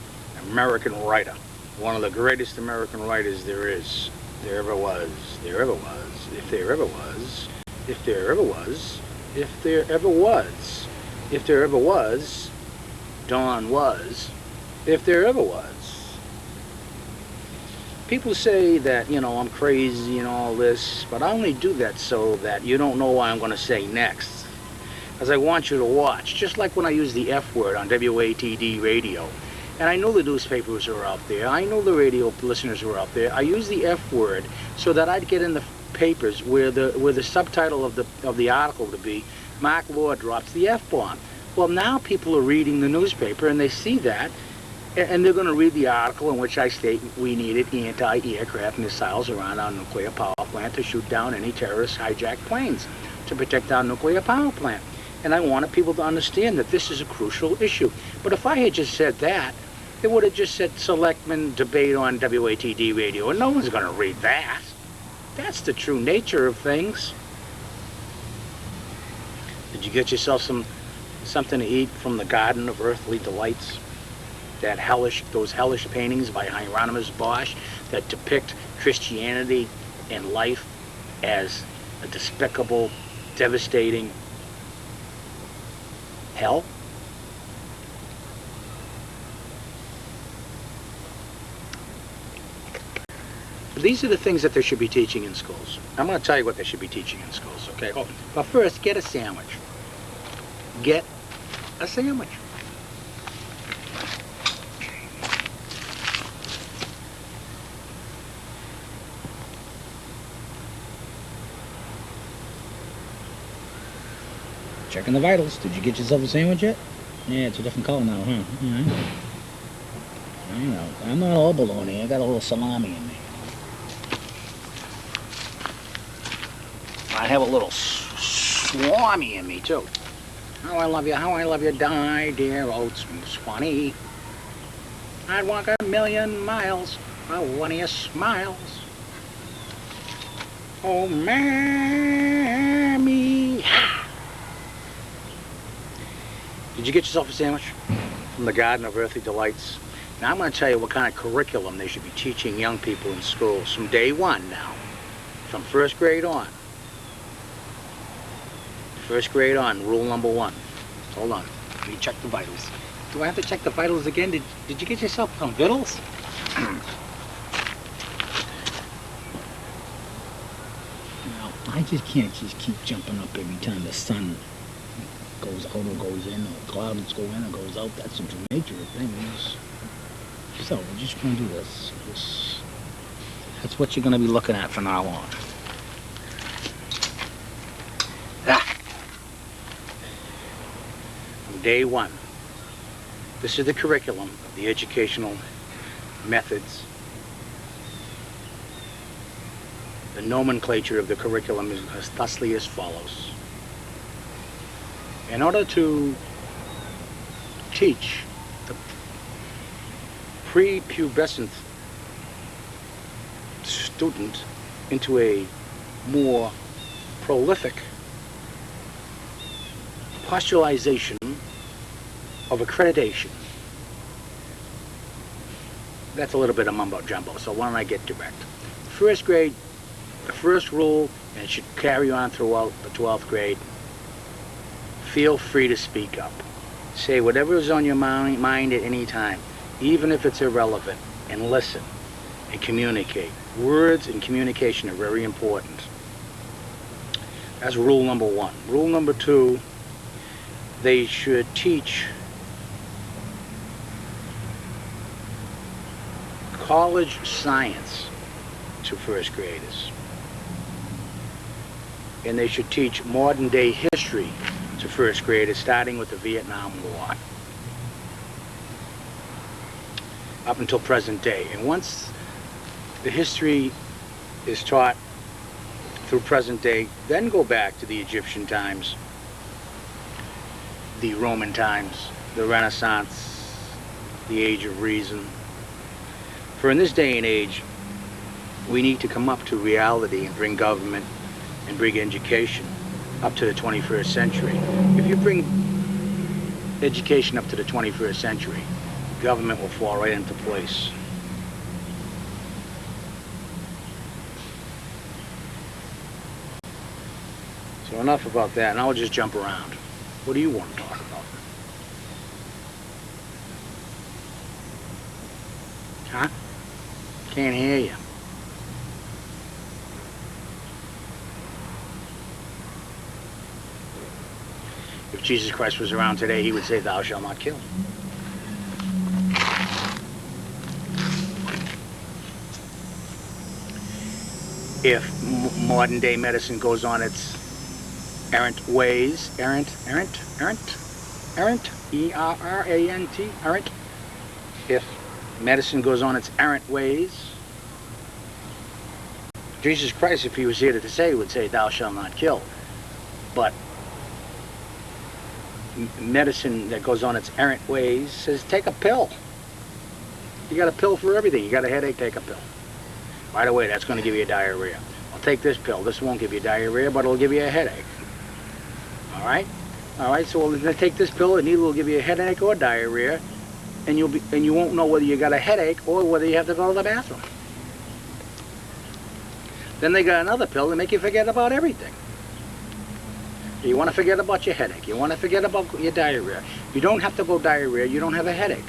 American writer. One of the greatest American writers there is, there ever was, there ever was, if there ever was, if there ever was, if there ever was, if there ever was, Don was, if there ever was. People say that, you know, I'm crazy and all this, but I only do that so that you don't know what I'm going to say next. Because I want you to watch, just like when I use the F word on WATD radio. And I know the newspapers are out there. I know the radio listeners are out there. I use the F word so that I'd get in the papers where the subtitle of the article would be, Mark Lord drops the F-bomb. Well, now people are reading the newspaper and they see that, and they're going to read the article in which I state we needed anti-aircraft missiles around our nuclear power plant to shoot down any terrorist hijacked planes to protect our nuclear power plant. And I wanted people to understand that this is a crucial issue. But if I had just said that, it would have just said selectmen debate on WATD radio, and no one's going to read that. That's the true nature of things. Did you get yourself something to eat from the Garden of Earthly Delights? Those hellish paintings by Hieronymus Bosch that depict Christianity and life as a despicable, devastating hell? These are the things that they should be teaching in schools. I'm going to tell you what they should be teaching in schools, okay? Oh, but first, get a sandwich. Get a sandwich. Checking the vitals. Did you get yourself a sandwich yet? Yeah, it's a different color now, huh? I know. I'm not all bologna. I got a little salami in me. I have a little swami in me, too. How I love you, die, dear old Swanee. I'd walk 1,000,000 miles for one of your smiles. Oh, mammy. Did you get yourself a sandwich from the Garden of Earthly Delights? Now I'm going to tell you what kind of curriculum they should be teaching young people in schools from day one now, from first grade on. First grade on, rule number 1. Hold on. Let me check the vitals. Do I have to check the vitals again? Did you get yourself some vittles? Well, I just can't just keep jumping up every time the sun goes out or goes in, or clouds go in or goes out. That's the nature of things. So we're just going to do this. That's what you're going to be looking at from now on. From day one, this is the curriculum of the educational methods. The nomenclature of the curriculum is thusly as follows. In order to teach the prepubescent student into a more prolific postulation of accreditation. That's a little bit of mumbo jumbo, so why don't I get direct? First grade, the first rule, and it should carry on throughout the 12th grade, feel free to speak up. Say whatever is on your mind at any time, even if it's irrelevant, and listen and communicate. Words and communication are very important. That's rule number one. Rule number two, they should teach college science to first graders. And they should teach modern day history to first graders, starting with the Vietnam War up until present day. And once the history is taught through present day, then go back to the Egyptian times, the Roman times, the Renaissance, the Age of Reason. For in this day and age, we need to come up to reality and bring government and bring education up to the 21st century. If you bring education up to the 21st century, government will fall right into place. So enough about that, and I'll just jump around. What do you want to talk about? Huh? Can't hear you. If Jesus Christ was around today, he would say, "Thou shalt not kill." If modern day medicine goes on its errant ways, errant, E-R-R-A-N-T, errant. If medicine goes on its errant ways, Jesus Christ, if he was here to say, would say, "Thou shalt not kill." But medicine that goes on its errant ways says, take a pill. You got a pill for everything. You got a headache, take a pill. By the way, that's going to give you diarrhea. I'll take this pill. This won't give you diarrhea, but it'll give you a headache. All right? All right, so we're going to take this pill, and either will give you a headache or diarrhea, and you won't know whether you got a headache or whether you have to go to the bathroom. Then they got another pill to make you forget about everything. You want to forget about your headache. You want to forget about your diarrhea. You don't have to go diarrhea. You don't have a headache.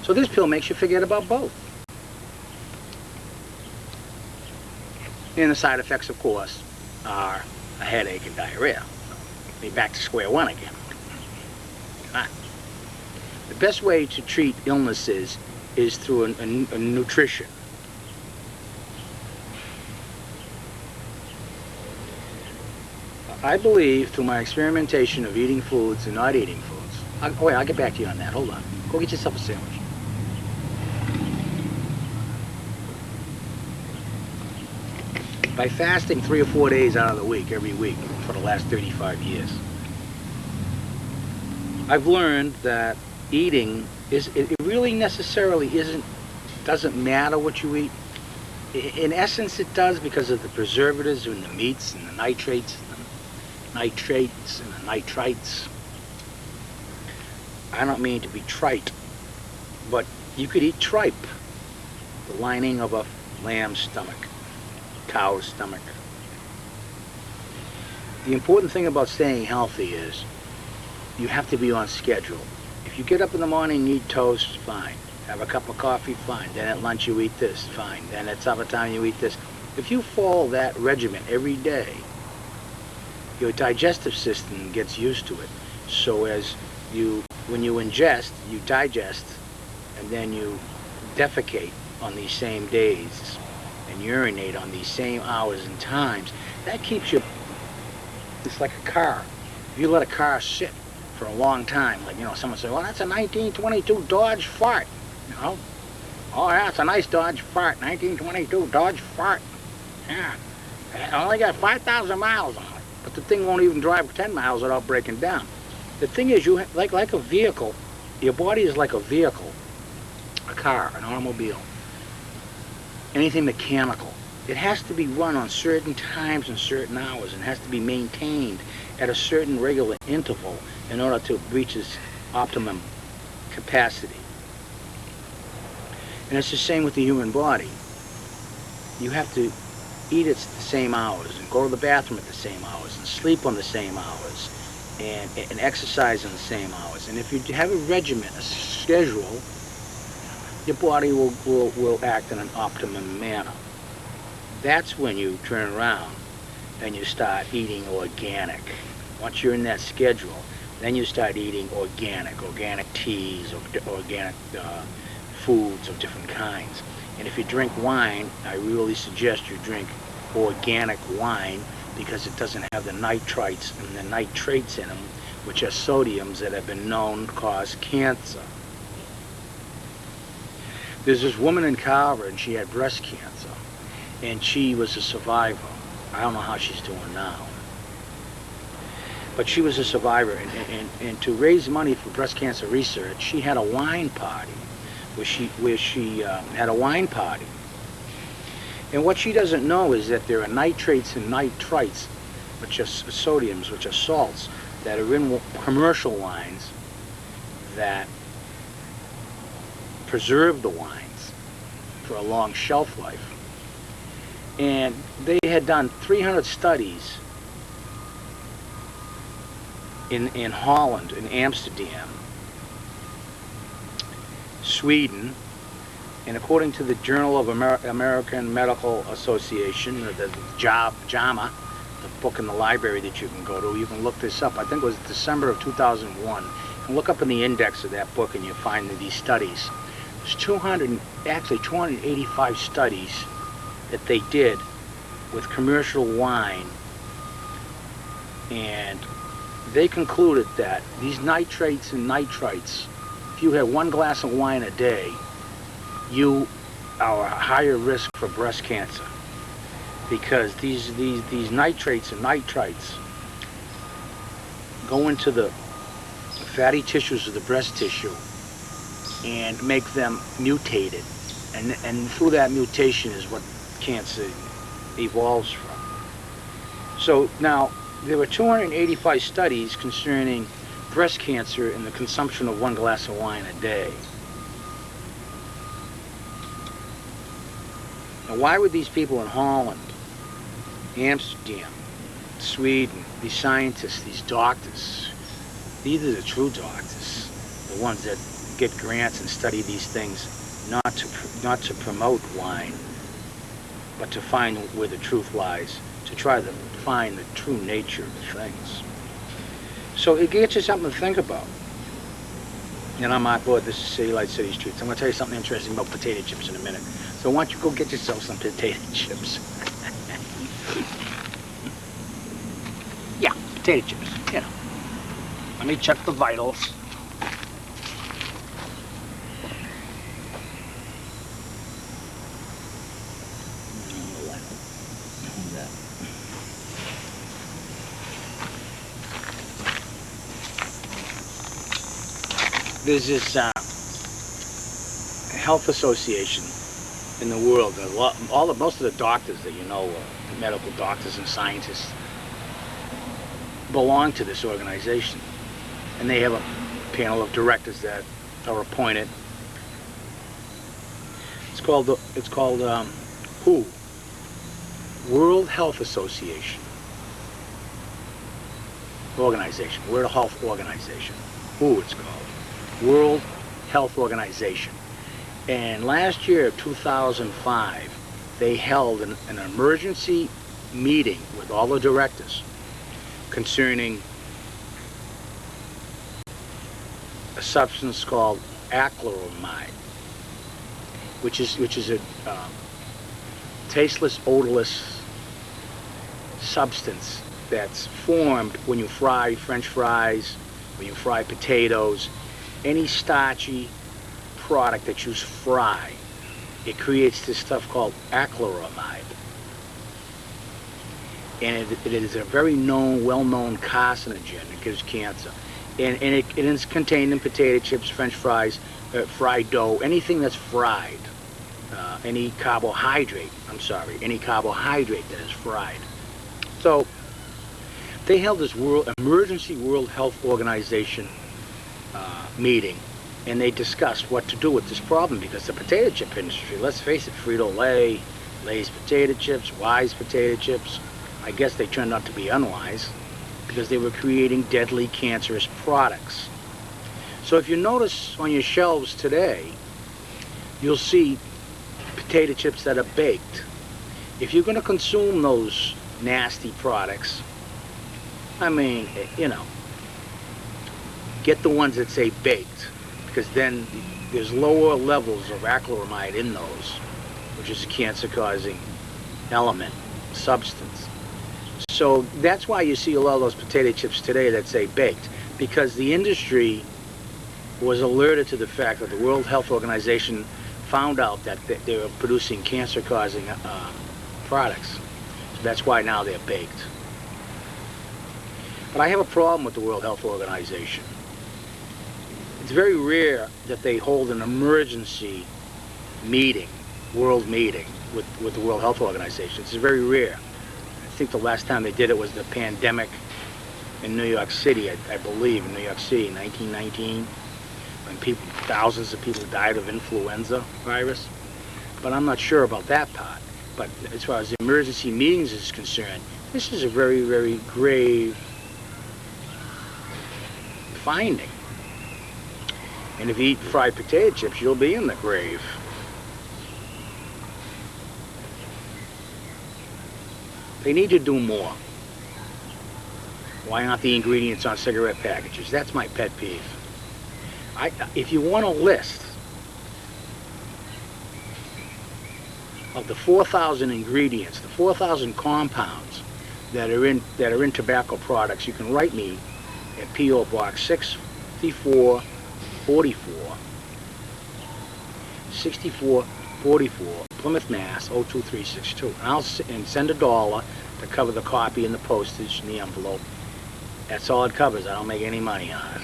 So this pill makes you forget about both. And the side effects, of course, are a headache and diarrhea. So you're back to square one again. The best way to treat illnesses is through a nutrition. I believe through my experimentation of eating foods and not eating foods. Wait, I'll get back to you on that. Hold on. Go get yourself a sandwich. By fasting 3 or 4 days out of the week, every week, for the last 35 years, I've learned that eating it really necessarily doesn't matter what you eat. In essence, it does, because of the preservatives in the meats and the nitrates and the nitrites. I don't mean to be trite, but you could eat tripe, the lining of a lamb's stomach, cow's stomach. The important thing about staying healthy is you have to be on schedule. If you get up in the morning and eat toast, fine. Have a cup of coffee, fine. Then at lunch you eat this, fine. Then at supper time you eat this. If you follow that regimen every day, your digestive system gets used to it. So when you ingest, you digest, and then you defecate on these same days and urinate on these same hours and times. That keeps you, it's like a car. If you let a car sit for a long time, like, someone say, well, that's a 1922 Dodge Fart, Oh, yeah, it's a nice Dodge Fart, 1922 Dodge Fart. Yeah, it only got 5,000 miles on it, but the thing won't even drive 10 miles without breaking down. The thing is, like a vehicle, your body is like a vehicle, a car, an automobile, anything mechanical. It has to be run on certain times and certain hours, and has to be maintained at a certain regular interval in order to reach its optimum capacity. And it's the same with the human body. You have to eat at the same hours, and go to the bathroom at the same hours, and sleep on the same hours, and exercise on the same hours. And if you have a regimen, a schedule, your body will act in an optimum manner. That's when you turn around and you start eating organic. Once you're in that schedule, then you start eating organic teas, organic foods of different kinds. And if you drink wine, I really suggest you drink organic wine, because it doesn't have the nitrites and the nitrates in them, which are sodiums that have been known to cause cancer. There's this woman in Carver, and she had breast cancer, and she was a survivor. I don't know how she's doing now, but she was a survivor, and to raise money for breast cancer research, she had a wine party, where she had a wine party. And what she doesn't know is that there are nitrates and nitrites, which are sodiums, which are salts, that are in commercial wines that preserve the wines for a long shelf life. And they had done 300 studies in Holland, in Amsterdam, Sweden, and according to the Journal of American Medical Association, or the JAMA, the book in the library that you can go to, you can look this up. I think it was December of 2001. You can look up in the index of that book and you find these studies. There's 285 studies that they did with commercial wine, and they concluded that these nitrates and nitrites, if you have one glass of wine a day, you are a higher risk for breast cancer, because these nitrates and nitrites go into the fatty tissues of the breast tissue and make them mutated, and through that mutation is what cancer evolves from. So now there were 285 studies concerning breast cancer and the consumption of one glass of wine a day. Now, why would these people in Holland, Amsterdam, Sweden, these scientists, these doctors, these are the true doctors, the ones that get grants and study these things, not to promote wine, but to find where the truth lies, to try to find the true nature of things. So it gets you something to think about. And I'm Mark Boyd, this is City Light City Streets. I'm going to tell you something interesting about potato chips in a minute. So why don't you go get yourself some potato chips? Yeah, potato chips, Let me check the vitals. There's this health association in the world. Most of the doctors that you know, medical doctors and scientists, belong to this organization, and they have a panel of directors that are appointed. It's called WHO, World Health Association. organization, World Health Organization. WHO it's called. World Health Organization. And last year, 2005, they held an emergency meeting with all the directors concerning a substance called acrylamide, which is a tasteless, odorless substance that's formed when you fry French fries, when you fry potatoes, any starchy product that you fry. It creates this stuff called acrylamide. And it is a very well-known carcinogen. It gives cancer. And it is contained in potato chips, French fries, fried dough, anything that's fried. Any carbohydrate that is fried. So they held this emergency World Health Organization meeting, and they discussed what to do with this problem, because the potato chip industry, let's face it, Frito-Lay, Lay's potato chips, Wise potato chips, I guess they turned out to be unwise because they were creating deadly cancerous products. So if you notice on your shelves today, you'll see potato chips that are baked. If you're going to consume those nasty products, I mean, you know, get the ones that say baked, because then there's lower levels of acrylamide in those, which is a cancer-causing element, substance. So that's why you see a lot of those potato chips today that say baked, because the industry was alerted to the fact that the World Health Organization found out that they were producing cancer-causing products. So that's why now they're baked. But I have a problem with the World Health Organization. It's very rare that they hold an emergency meeting, world meeting, with the World Health Organization. It's very rare. I think the last time they did it was the pandemic in New York City, I believe, in New York City in 1919, when thousands of people died of influenza virus. But I'm not sure about that part. But as far as the emergency meetings is concerned, this is a very, very grave finding. And if you eat fried potato chips, you'll be in the grave. They need to do more. Why aren't the ingredients on cigarette packages? That's my pet peeve. If you want a list of the 4,000 ingredients, the 4,000 compounds that are in tobacco products, you can write me at P.O. Box 6444, Plymouth, Mass. 02362. And send $1 to cover the copy and the postage and the envelope. That's all it covers. I don't make any money on it.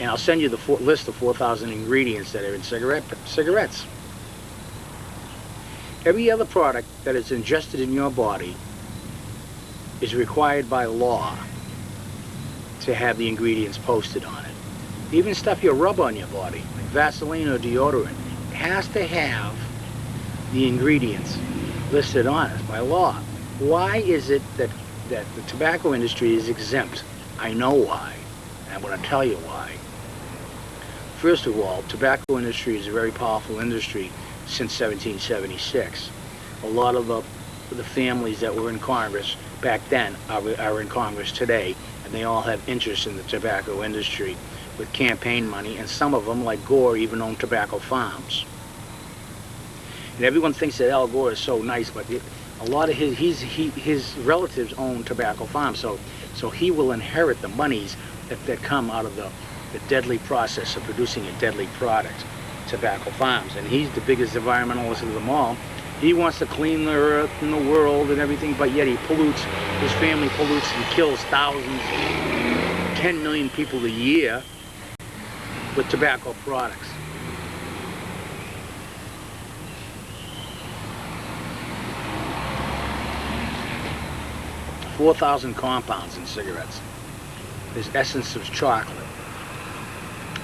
And I'll send you the list of 4,000 ingredients that are in cigarettes. Every other product that is ingested in your body is required by law to have the ingredients posted on it. Even stuff you rub on your body, like Vaseline or deodorant, has to have the ingredients listed on it by law. Why is it that the tobacco industry is exempt? I know why, and I'm going to tell you why. First of all, tobacco industry is a very powerful industry since 1776. A lot of the families that were in Congress back then are in Congress today, and they all have interest in the tobacco industry with campaign money, and some of them, like Gore, even own tobacco farms. And everyone thinks that Al Gore is so nice, but a lot of his relatives own tobacco farms, so he will inherit the monies that come out of the deadly process of producing a deadly product, tobacco farms. And he's the biggest environmentalist of them all. He wants to clean the earth and the world and everything, but yet he pollutes, his family pollutes and kills thousands, 10 million people a year with tobacco products. $4,000 compounds in cigarettes. There's essence of chocolate.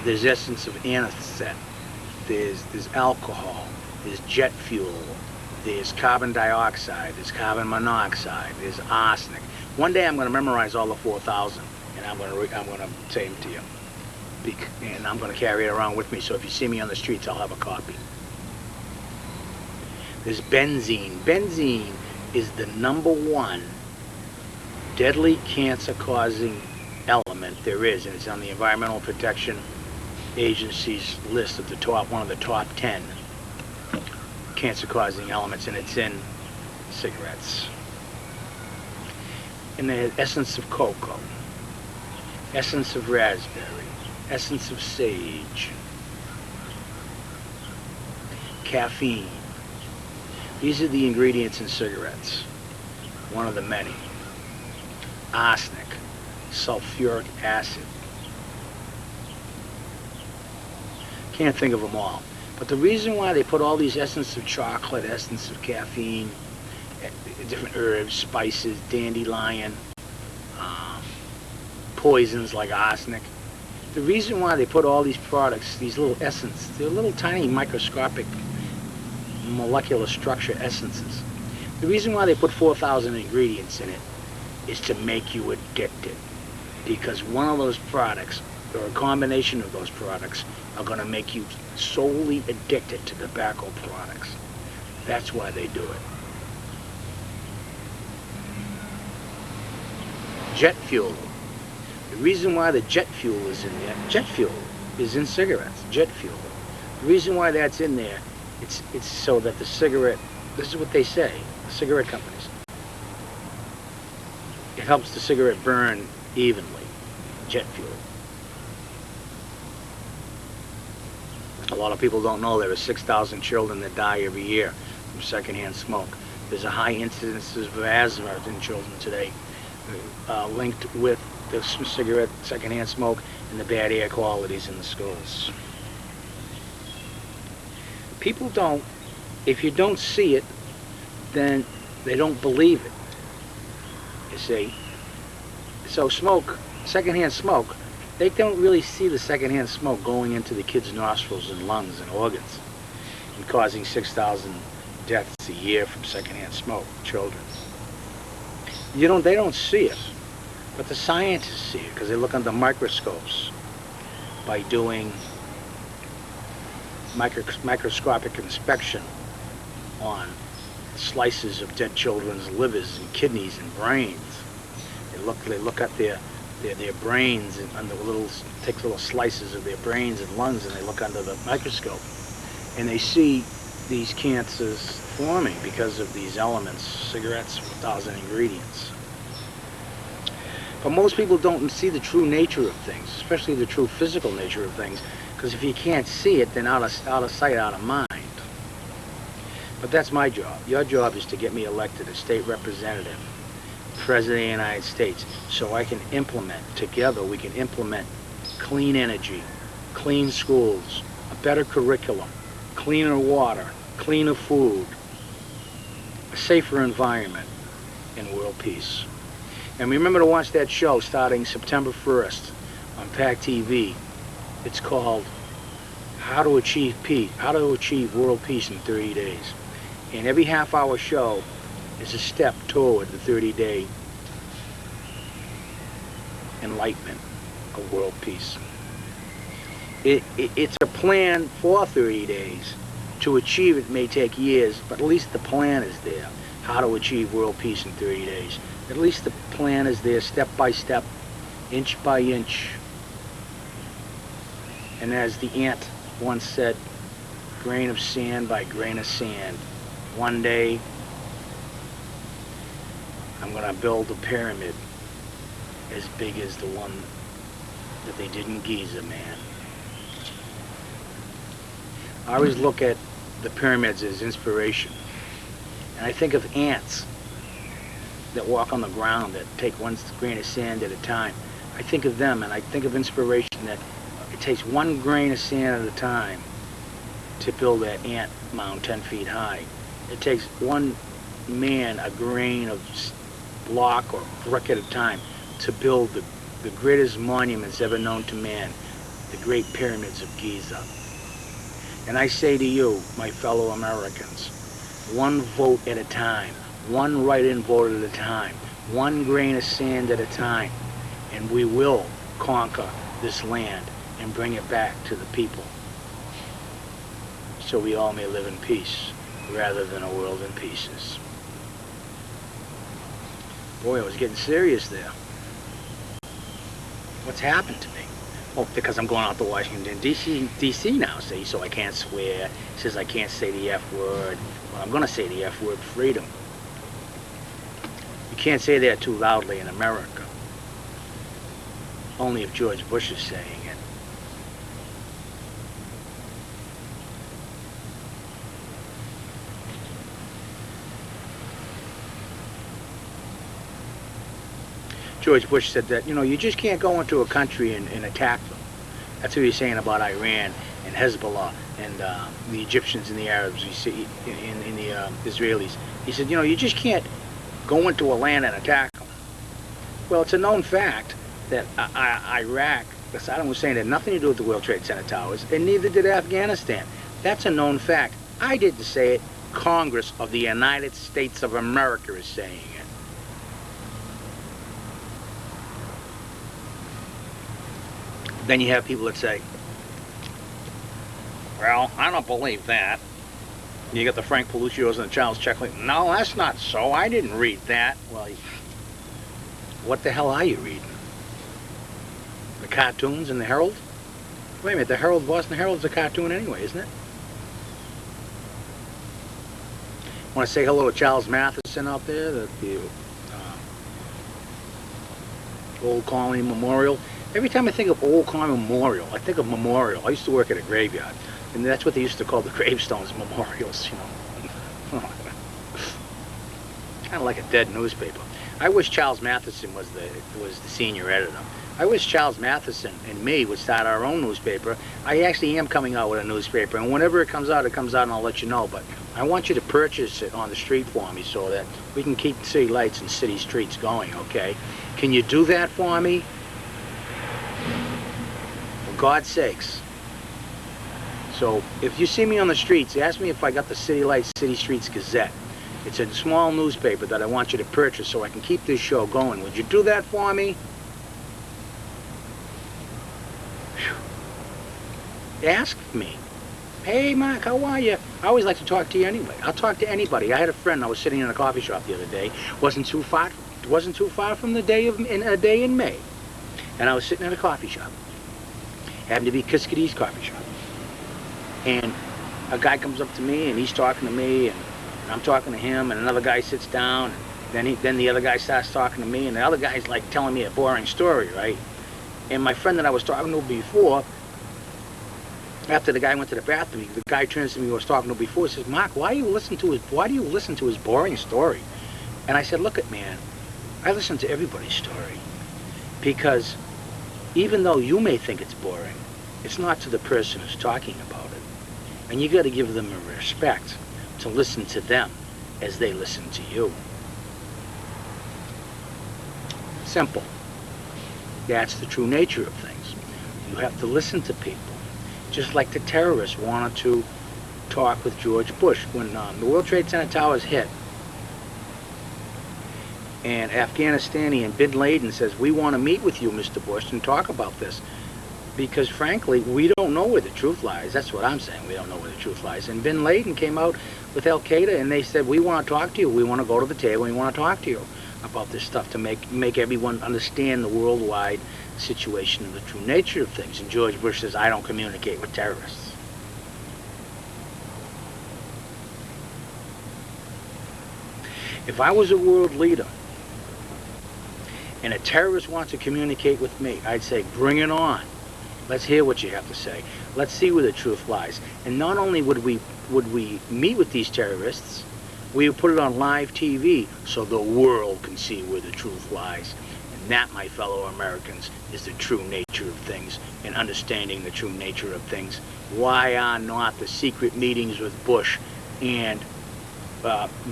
There's essence of anisette. There's alcohol. There's jet fuel. There's carbon dioxide. There's carbon monoxide. There's arsenic. One day I'm going to memorize all the 4,000, and I'm going to say them to you. And I'm going to carry it around with me, so if you see me on the streets, I'll have a copy. There's benzene. Benzene is the #1 deadly cancer-causing element there is, and it's on the Environmental Protection Agency's list of one of the top 10 cancer-causing elements, and it's in cigarettes. And the essence of cocoa, essence of raspberry, essence of sage, caffeine. These are the ingredients in cigarettes, one of the many. Arsenic, sulfuric acid. Can't think of them all. But the reason why they put all these essence of chocolate, essence of caffeine, different herbs, spices, dandelion, poisons like arsenic. The reason why they put all these products, these little essences, they're little tiny microscopic molecular structure essences. The reason why they put 4,000 ingredients in it is to make you addicted. Because one of those products, or a combination of those products, are going to make you solely addicted to tobacco products. That's why they do it. Jet fuel. The reason why the jet fuel is in there, jet fuel is in cigarettes, jet fuel. The reason why that's in there, it's so that the cigarette, this is what they say, the cigarette companies, it helps the cigarette burn evenly, jet fuel. A lot of people don't know there are 6,000 children that die every year from secondhand smoke. There's a high incidence of asthma in children today, linked with the cigarette, secondhand smoke, and the bad air qualities in the schools. People don't, if you don't see it, then they don't believe it, you see. So smoke, secondhand smoke, they don't really see the secondhand smoke going into the kids' nostrils and lungs and organs and causing 6,000 deaths a year from secondhand smoke, children. They don't see it, but the scientists see it because they look under microscopes by doing microscopic inspection on slices of dead children's livers and kidneys and brains. They look at their brains and under take little slices of their brains and lungs, and they look under the microscope, and they see these cancers forming because of these elements, cigarettes, 1,000 ingredients. But most people don't see the true nature of things, especially the true physical nature of things, because if you can't see it, then out of sight, out of mind. But that's my job. Your job is to get me elected as state representative, President of the United States, so I can implement, together we can implement clean energy, clean schools, a better curriculum, cleaner water, cleaner food, a safer environment, and world peace. And remember to watch that show starting September 1st on PAC TV. It's called How to Achieve Peace, How to Achieve World Peace in 30 Days. And every half-hour show is a step toward the 30-day enlightenment of world peace. It's a plan for 30 days. To achieve it may take years, but at least the plan is there. How to achieve world peace in 30 days. At least the plan is there, step by step, inch by inch. And as the ant once said, grain of sand by grain of sand. One day, I'm going to build a pyramid as big as the one that they did in Giza, man. I always look at the pyramids as inspiration. And I think of ants that walk on the ground, that take one grain of sand at a time. I think of them, and I think of inspiration that it takes one grain of sand at a time to build that ant mound 10 feet high. It takes one man a grain of block or brick at a time to build the greatest monuments ever known to man, the Great Pyramids of Giza. And I say to you, my fellow Americans, one vote at a time, one write-in vote at a time, one grain of sand at a time, and we will conquer this land and bring it back to the people, so we all may live in peace rather than a world in pieces. Boy, I was getting serious there. What's happened to me? Well, because I'm going out to Washington, D.C. now, see, so I can't swear. It says I can't say the F word. Well, I'm going to say the F word, freedom. You can't say that too loudly in America. Only if George Bush is saying it. George Bush said that, you just can't go into a country and attack them. That's what he's saying about Iran and Hezbollah and the Egyptians and the Arabs, you see, in the Israelis. He said, you just can't go into a land and attack them. Well, it's a known fact that Iraq, Saddam Hussein had nothing to do with the World Trade Center towers, and neither did Afghanistan. That's a known fact. I didn't say it. Congress of the United States of America is saying it. Then you have people that say, well, I don't believe that. You got the Frank Pelusios and the Charles Checkley. No, that's not so. I didn't read that. Well, what the hell are you reading? The cartoons in the Herald? Wait a minute, the Herald, Boston Herald's a cartoon anyway, isn't it? I want to say hello to Charles Matheson out there, the Old Colony Memorial. Every time I think of Old Colony Memorial, I think of Memorial. I used to work at a graveyard, and that's what they used to call the gravestones, memorials, Kind of like a dead newspaper. I wish Charles Matheson was the senior editor. I wish Charles Matheson and me would start our own newspaper. I actually am coming out with a newspaper, and whenever it comes out, and I'll let you know. But I want you to purchase it on the street for me so that we can keep city lights and city streets going, okay? Can you do that for me? For God's sakes. So if you see me on the streets, ask me if I got the City Lights, City Streets Gazette. It's a small newspaper that I want you to purchase so I can keep this show going. Would you do that for me? Whew. Ask me. Hey, Mark, how are you? I always like to talk to you anyway. I'll talk to anybody. I had a friend. I was sitting in a coffee shop the other day. Wasn't too far from the day in May. And I was sitting in a coffee shop. Happened to be Kiskadee coffee shop. And a guy comes up to me, and he's talking to me, and I'm talking to him, and another guy sits down, and then the other guy starts talking to me, and the other guy's like telling me a boring story, right? And my friend that I was talking to before, after the guy went to the bathroom, the guy turns to me who I was talking to before, says, Mark, why do you listen to his boring story? And I said, look it, man, I listen to everybody's story, because even though you may think it's boring, it's not to the person who's talking about it. And you got to give them a respect to listen to them as they listen to you. Simple. That's the true nature of things. You have to listen to people. Just like the terrorists wanted to talk with George Bush when the World Trade Center towers hit. And Afghanistani Bin Laden says, we want to meet with you, Mr. Bush, and talk about this. Because frankly, we don't know where the truth lies. That's what I'm saying. We don't know where the truth lies. And Bin Laden came out with Al Qaeda, and they said, we want to talk to you. We want to go to the table. We want to talk to you about this stuff to make everyone understand the worldwide situation and the true nature of things. And George Bush says, I don't communicate with terrorists. If I was a world leader and a terrorist wants to communicate with me, I'd say, bring it on. Let's hear what you have to say. Let's see where the truth lies. And not only would we meet with these terrorists, we would put it on live TV so the world can see where the truth lies. And that, my fellow Americans, is the true nature of things, and understanding the true nature of things. Why are not the secret meetings with Bush and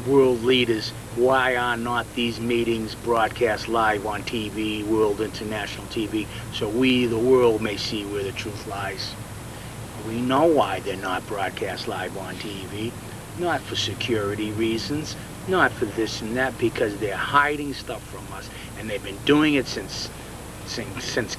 world leaders, why are not these meetings broadcast live on TV, world international TV, so we, the world, may see where the truth lies? We know why they're not broadcast live on TV. not for security reasons, not for this and that, because they're hiding stuff from us, and they've been doing it since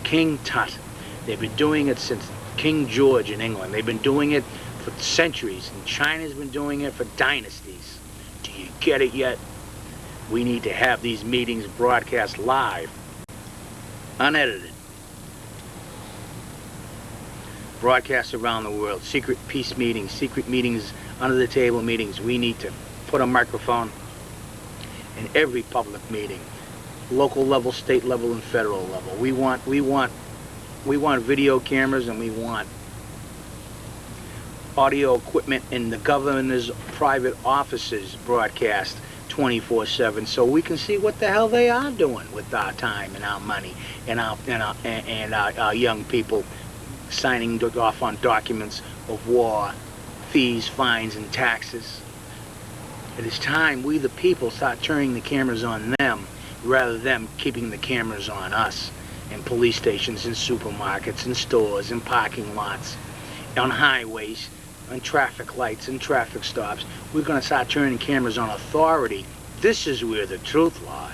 King Tut. They've been doing it since King George in England. They've been doing it for centuries, and China's been doing it for dynasties. Do you get it yet? We need to have these meetings broadcast live, unedited. Broadcast around the world, secret peace meetings, under the table meetings. We need to put a microphone in every public meeting, local level, state level, and federal level. We want video cameras, and we want audio equipment in the governor's private offices broadcast 24/7, so we can see what the hell they are doing with our time and our money and our young people signing off on documents of war, fees, fines, and taxes. It is time we the people start turning the cameras on them rather than them keeping the cameras on us in police stations, in supermarkets, in stores, in parking lots, on highways, on traffic lights and traffic stops. We're going to start turning cameras on authority. This is where the truth lies.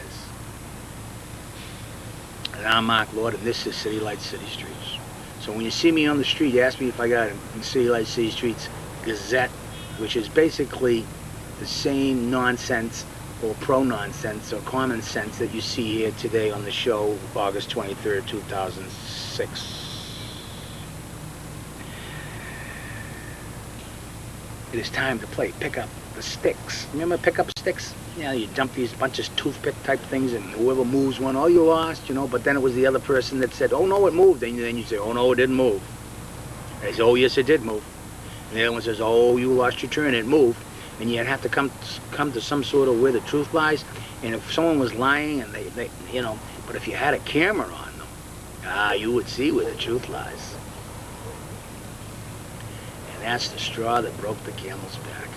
And I'm Mark Lord, and this is City Lights, City Streets. So when you see me on the street, ask me if I got a City Lights, City Streets Gazette, which is basically the same nonsense or pro-nonsense or common sense that you see here today on the show, August 23rd, 2006. It is time to play pick up the sticks. Remember pick up sticks? Yeah, you dump these bunches of toothpick type things, and whoever moves one, oh, you lost, you know. But then it was the other person that said, oh no, it moved. And then you say, oh no, it didn't move. And they say, oh yes, it did move. And the other one says, oh, you lost your turn, it moved. And you'd have to come to some sort of where the truth lies. And if someone was lying, and they you know, but if you had a camera on them, you would see where the truth lies. And that's the straw that broke the camel's back.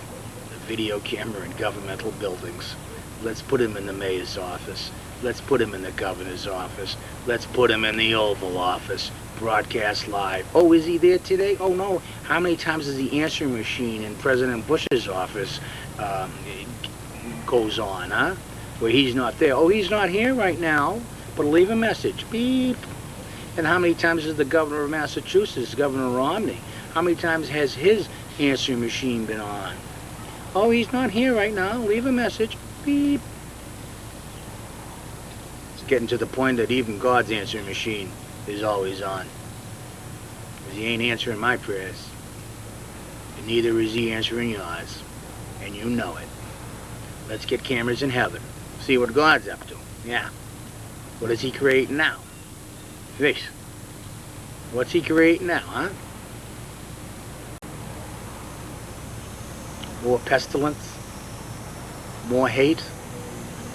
The video camera in governmental buildings. Let's put him in the mayor's office. Let's put him in the governor's office. Let's put him in the Oval Office. Broadcast live. Oh, is he there today? Oh no. How many times does the answering machine in President Bush's office goes on, huh? Where he's not there. Oh, he's not here right now, but leave a message. Beep. And how many times has the governor of Massachusetts, Governor Romney, how many times has his answering machine been on? Oh, he's not here right now. Leave a message. Beep. It's getting to the point that even God's answering machine is always on. Because he ain't answering my prayers. And neither is he answering yours. And you know it. Let's get cameras in heaven. See what God's up to. Yeah. What is he creating now? Fish. What's he creating now, huh? More pestilence, more hate,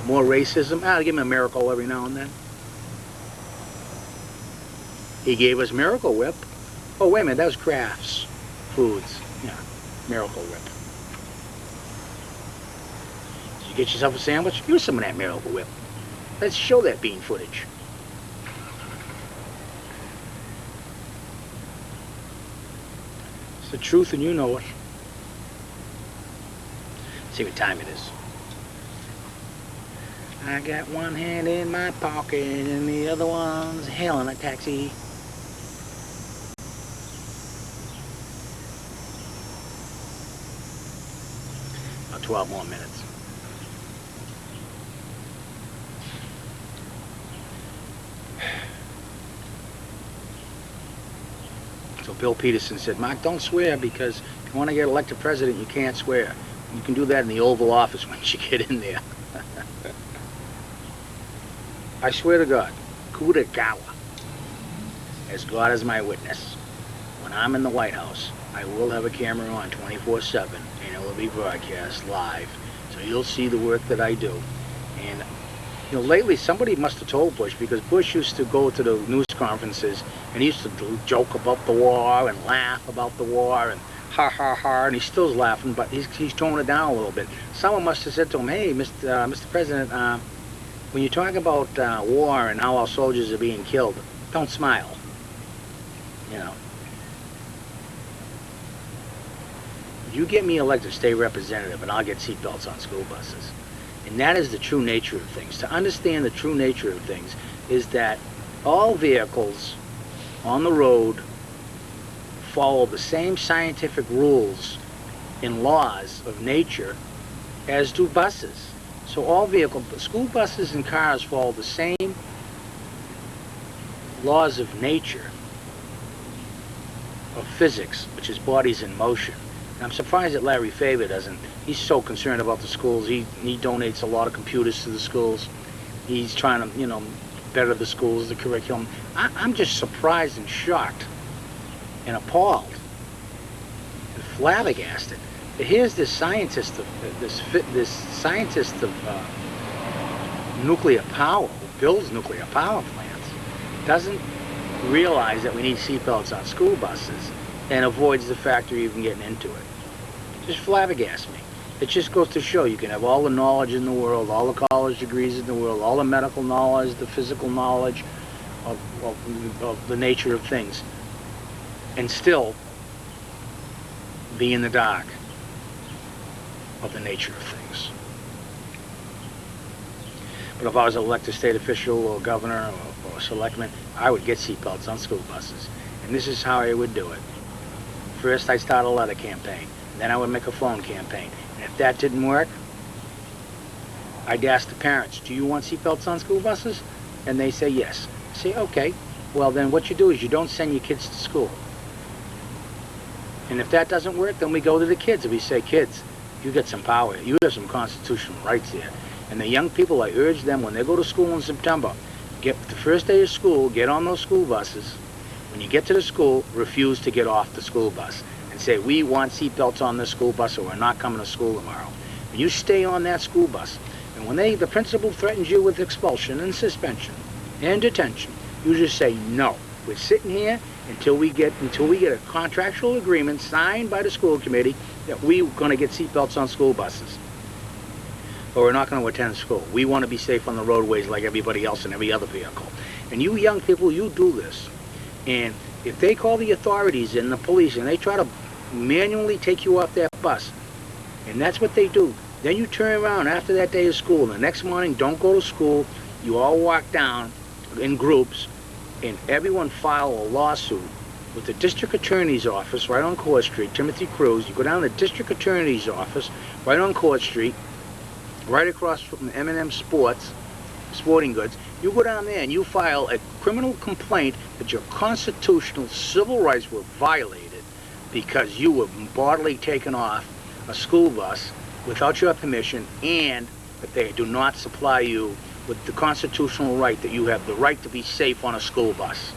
more racism. I'll give him a miracle every now and then. He gave us Miracle Whip. Oh, wait a minute, that was Kraft's Foods. Yeah, Miracle Whip. Did you get yourself a sandwich? Use some of that Miracle Whip. Let's show that bean footage. It's the truth and you know it. See what time it is. I got one hand in my pocket and the other one's hailing a taxi. About 12 more minutes. So Bill Peterson said, Mark, don't swear, because if you want to get elected president, you can't swear. You can do that in the Oval Office once you get in there. I swear to God, Kudagawa, as God is my witness, when I'm in the White House, I will have a camera on 24/7, and it will be broadcast live. So you'll see the work that I do. And you know, lately somebody must have told Bush, because Bush used to go to the news conferences and he used to joke about the war and laugh about the war and ha ha ha, and he still's laughing, but he's toned it down a little bit. Someone must have said to him, hey, Mr. President, when you talk about war and how our soldiers are being killed, don't smile. You know. You get me elected state representative and I'll get seatbelts on school buses. And that is the true nature of things. To understand the true nature of things is that all vehicles on the road follow the same scientific rules and laws of nature as do buses. So all school buses and cars follow the same laws of nature, of physics, which is bodies in motion. And I'm surprised that Larry Faber doesn't. He's so concerned about the schools. He donates a lot of computers to the schools. He's trying to, better the schools, the curriculum. I'm just surprised and shocked and appalled and flabbergasted. Here's this scientist of nuclear power, who builds nuclear power plants, doesn't realize that we need seatbelts on school buses and avoids the fact of even getting into it. Just flabbergasts me. It just goes to show you can have all the knowledge in the world, all the college degrees in the world, all the medical knowledge, the physical knowledge of the nature of things, and still be in the dark of the nature of things. But if I was an elected state official or governor or selectman, I would get seatbelts on school buses. And this is how I would do it. First, I'd start a letter campaign. Then I would make a phone campaign. And if that didn't work, I'd ask the parents, do you want seatbelts on school buses? And they say yes. I say, okay, well then what you do is you don't send your kids to school. And if that doesn't work, then we go to the kids and we say, kids, you get some power. You have some constitutional rights here. And the young people, I urge them, when they go to school in September, get the first day of school, get on those school buses. When you get to the school, refuse to get off the school bus and say, we want seatbelts on this school bus or we're not coming to school tomorrow. And you stay on that school bus. And when the principal threatens you with expulsion and suspension and detention, you just say, no, we're sitting here until we get a contractual agreement signed by the school committee that we're going to get seatbelts on school buses. Or we're not going to attend school. We want to be safe on the roadways like everybody else in every other vehicle. And you young people, you do this. And if they call the authorities and the police and they try to manually take you off that bus, and that's what they do, then you turn around after that day of school. The next morning, don't go to school. You all walk down in groups, and everyone file a lawsuit with the district attorney's office right on Court Street, Timothy Cruz. You go down to the district attorney's office right on Court Street, right across from M&M Sporting Goods. You go down there and you file a criminal complaint that your constitutional civil rights were violated because you were bodily taken off a school bus without your permission, and that they do not supply you with the constitutional right that you have the right to be safe on a school bus.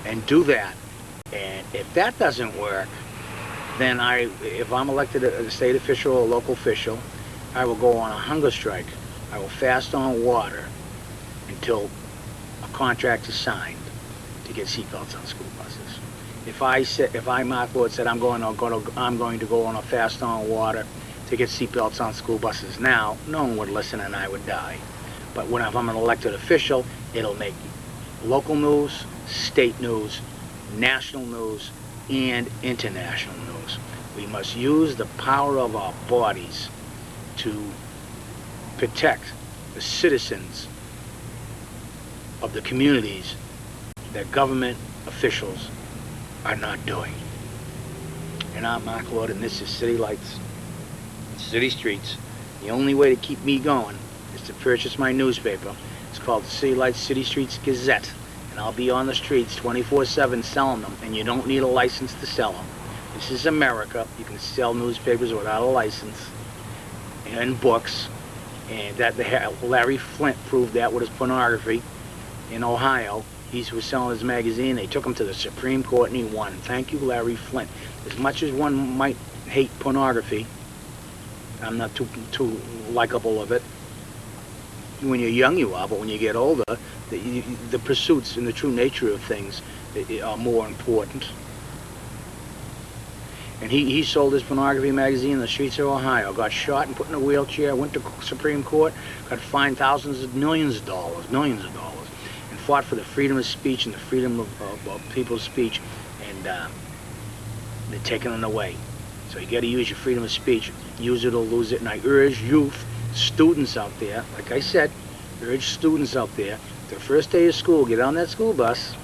And do that. And if that doesn't work, then if I'm elected a state official or a local official, I will go on a hunger strike. I will fast on water until a contract is signed to get seatbelts on school buses. If Mark Lord said I'm going to go on a fast on water to get seatbelts on school buses now, no one would listen and I would die. But if I'm an elected official, it'll make local news, state news, national news, and international news. We must use the power of our bodies to protect the citizens of the communities that government officials are not doing. And I'm Mark Lord, and this is City Lights, City Streets. The only way to keep me going is to purchase my newspaper. It's called the City Lights City Streets Gazette, and I'll be on the streets 24/7 selling them, and you don't need a license to sell them. This is America. You can sell newspapers without a license, and books, and Larry Flint proved that with his pornography in Ohio. He was selling his magazine. They took him to the Supreme Court and he won. Thank you, Larry Flint. As much as one might hate pornography, I'm not too likable of it. When you're young you are, but when you get older, the pursuits and the true nature of things are more important. And he sold his pornography magazine in the streets of Ohio, got shot and put in a wheelchair, went to Supreme Court, got fined millions of dollars, and fought for the freedom of speech and the freedom of people's speech. And They're taking it away. So you got to use your freedom of speech. Use it or lose it. And I urge youth, students out there, like I said, urge students out there, their first day of school, get on that school bus.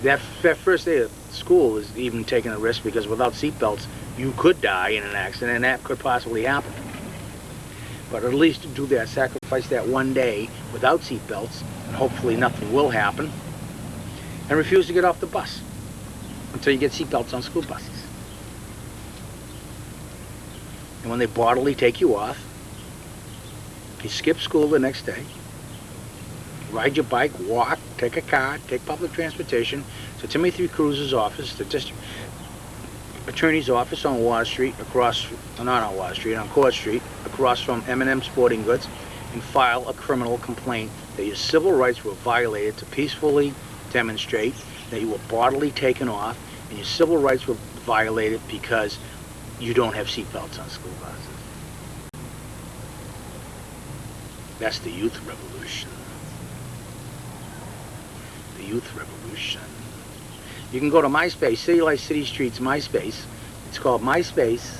That first day of school is even taking a risk, because without seatbelts, you could die in an accident, and that could possibly happen. But at least do that, sacrifice that one day without seatbelts, and hopefully nothing will happen. And refuse to get off the bus until you get seatbelts on school buses. And when they bodily take you off, you skip school the next day, ride your bike, walk, take a car, take public transportation to Timothy Cruz's office, the district attorney's office on Water Street, not on Water Street, on Court Street, across from M&M Sporting Goods, and file a criminal complaint that your civil rights were violated, to peacefully demonstrate that you were bodily taken off, and your civil rights were violated because you don't have seatbelts on school buses. That's the youth revolution. The youth revolution. You can go to MySpace, City Lights City Streets MySpace. It's called MySpace,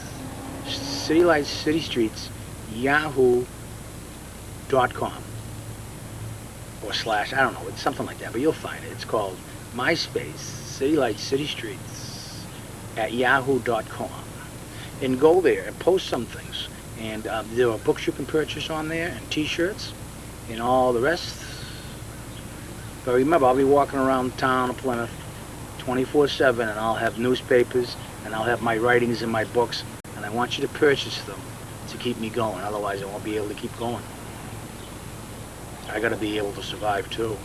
City Lights City Streets, yahoo.com. Or / I don't know, it's something like that, but you'll find it. It's called MySpace, City Lights City Streets at yahoo.com. And go there and post some things. And there are books you can purchase on there, and t-shirts, and all the rest. But remember, I'll be walking around town of Plymouth 24/7, and I'll have newspapers, and I'll have my writings and my books, and I want you to purchase them to keep me going. Otherwise, I won't be able to keep going. I got to be able to survive too.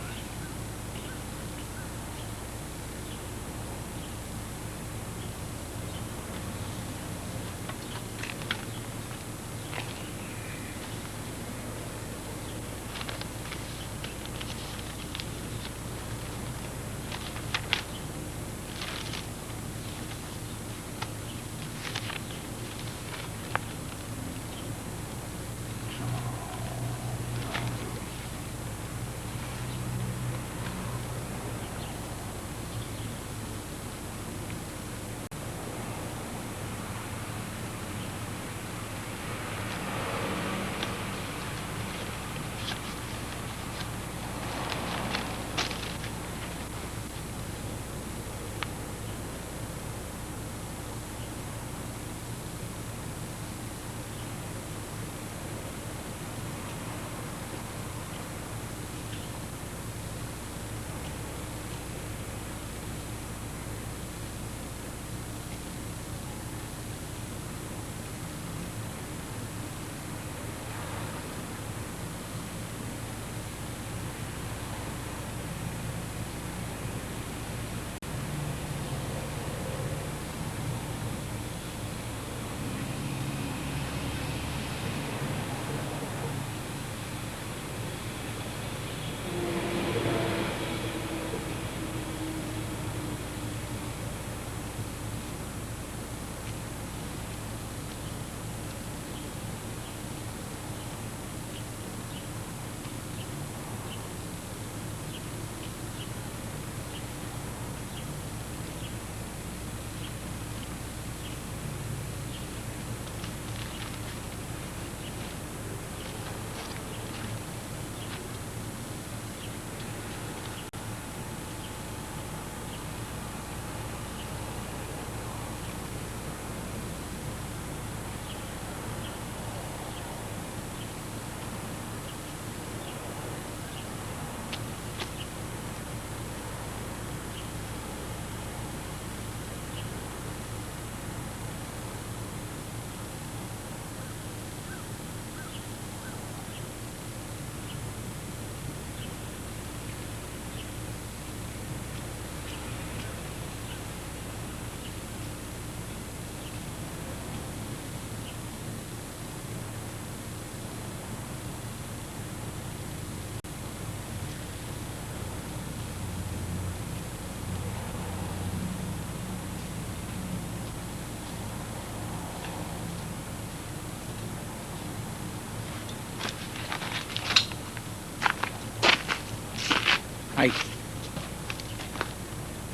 Hi.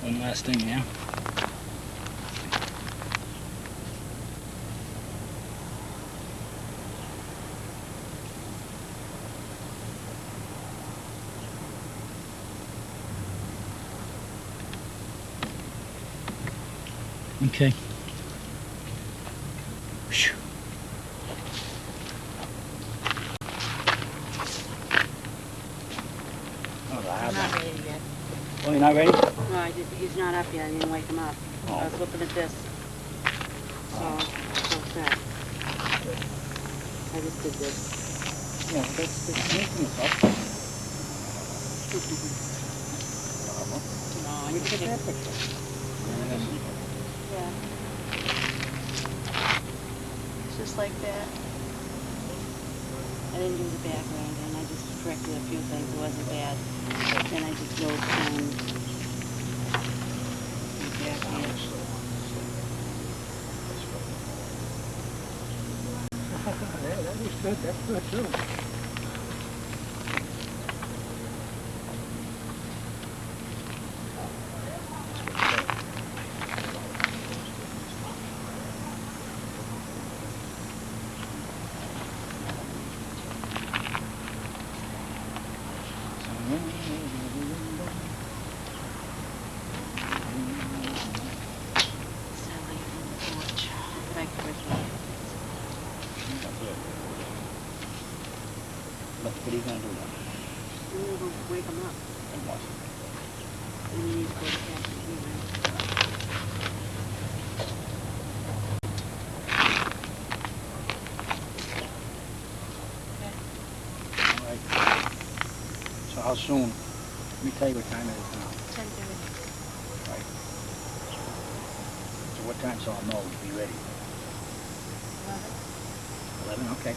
One last thing, yeah. Okay. Phew. I'm not ready yet. Oh, you're not ready? No, he's not up yet. I didn't wake him up. Oh. I was looking at this. So set. I just did this. Yeah, that's anything is up. No, You take that picture. Yeah. It's just like that. I didn't do the background, and I just corrected a few things. It wasn't bad. Then I just wrote the background. That was good. That's good too. Sally on the porch. Like Christmas. What are you gonna do now? I'm gonna go wake him up. And what? And you need to go to Captain anyway. All right. So how soon? Let me tell you what time it is now. 10:30. Right. So what time so I'll know to be ready? 11, okay.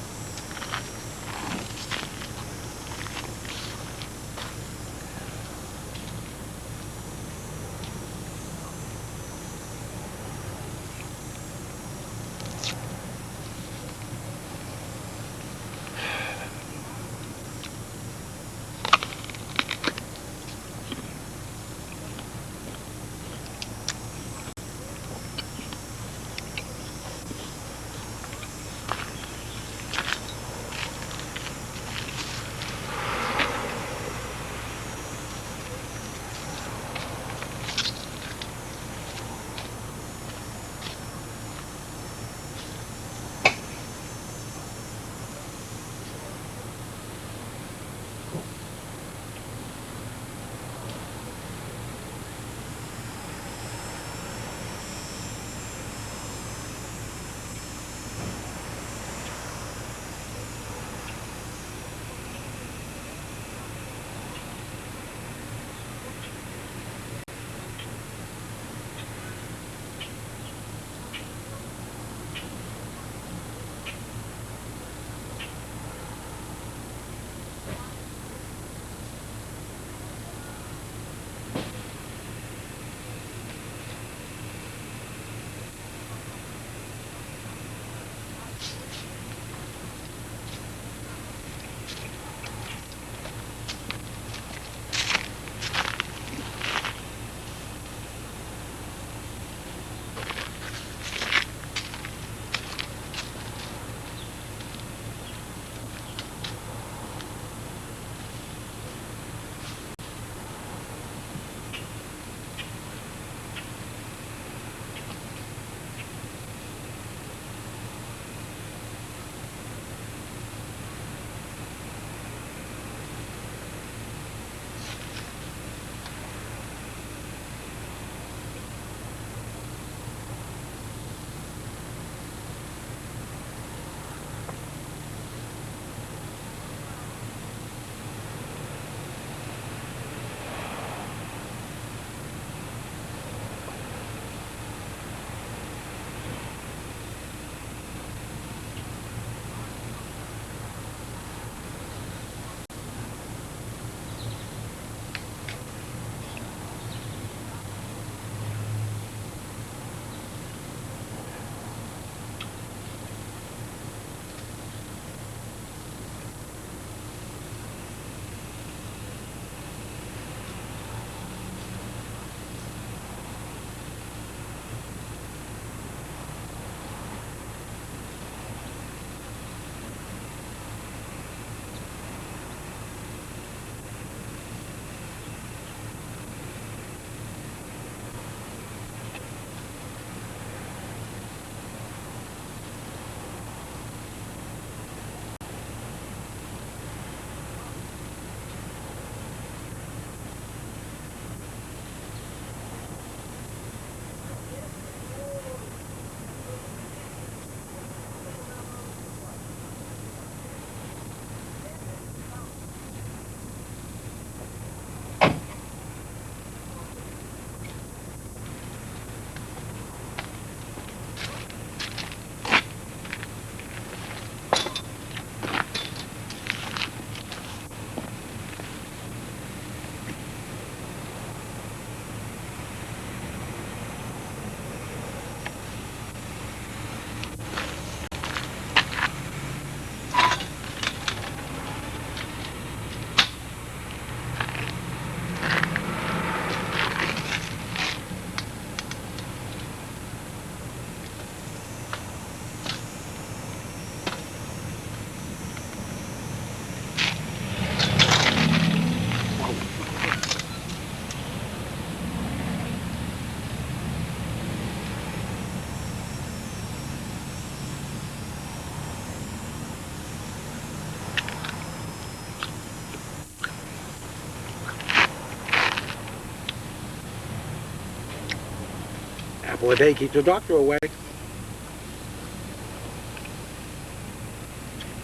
apple a day keeps the doctor away.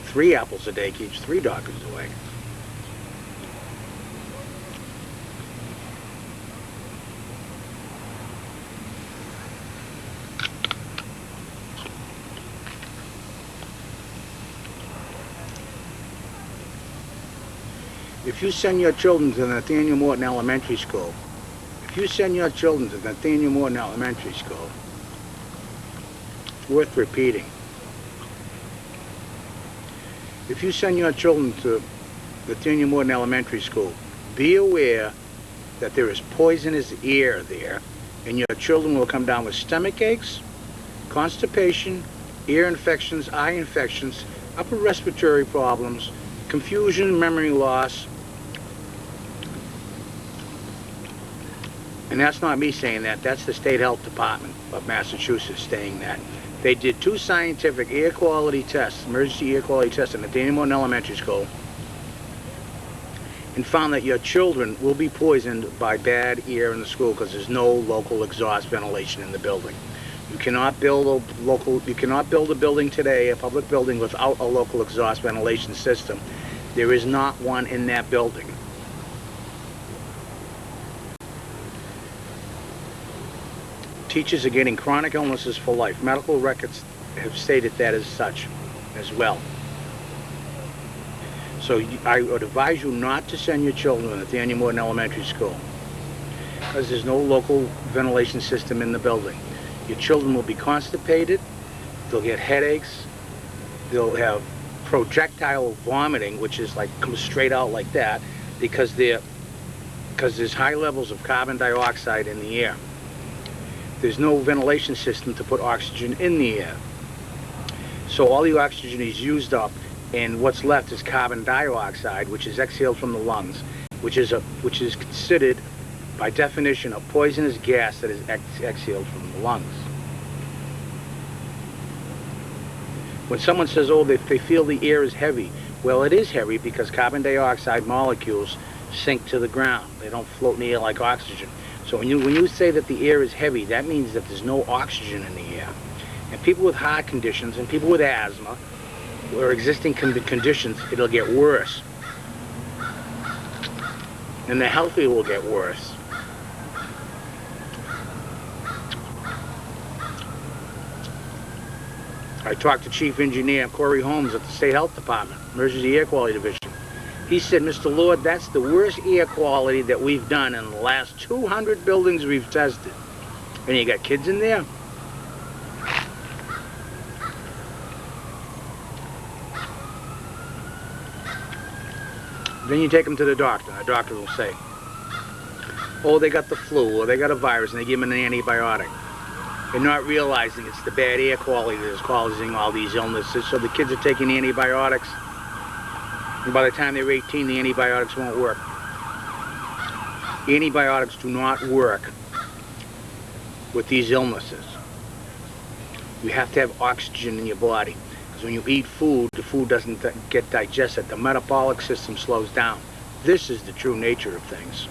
3 apples a day keeps 3 doctors away. If you send your children to Nathaniel Morton Elementary School, it's worth repeating. If you send your children to Nathaniel Morton Elementary School, be aware that there is poisonous air there, and your children will come down with stomach aches, constipation, ear infections, eye infections, upper respiratory problems, confusion, memory loss. And that's not me saying that, that's the State Health Department of Massachusetts saying that. They did 2 scientific air quality tests, emergency air quality tests at Nathaniel Morton Elementary School, and found that your children will be poisoned by bad air in the school because there's no local exhaust ventilation in the building. You cannot build a building today, a public building, without a local exhaust ventilation system. There is not one in that building. Teachers are getting chronic illnesses for life. Medical records have stated that as such as well. So I would advise you not to send your children to Nathaniel Morton Elementary School because there's no local ventilation system in the building. Your children will be constipated, they'll get headaches, they'll have projectile vomiting, which is like comes straight out like that, because there's high levels of carbon dioxide in the air. There's no ventilation system to put oxygen in the air. So all the oxygen is used up, and what's left is carbon dioxide, which is exhaled from the lungs, which is considered by definition a poisonous gas that is exhaled from the lungs. When someone says, oh, they feel the air is heavy, well, it is heavy because carbon dioxide molecules sink to the ground. They don't float in the air like oxygen. So when you say that the air is heavy, that means that there's no oxygen in the air. And people with heart conditions and people with asthma or existing conditions, it'll get worse. And the healthy will get worse. I talked to Chief Engineer Corey Holmes at the State Health Department, Emergency Air Quality Division. He said, Mr. Lord, that's the worst air quality that we've done in the last 200 buildings we've tested. And you got kids in there? Then you take them to the doctor. The doctor will say, oh, they got the flu, or they got a virus, and they give them an antibiotic. They're not realizing it's the bad air quality that is causing all these illnesses, so the kids are taking antibiotics. And by the time they're 18, the antibiotics won't work. Antibiotics do not work with these illnesses. You have to have oxygen in your body. Because when you eat food, the food doesn't get digested. The metabolic system slows down. This is the true nature of things.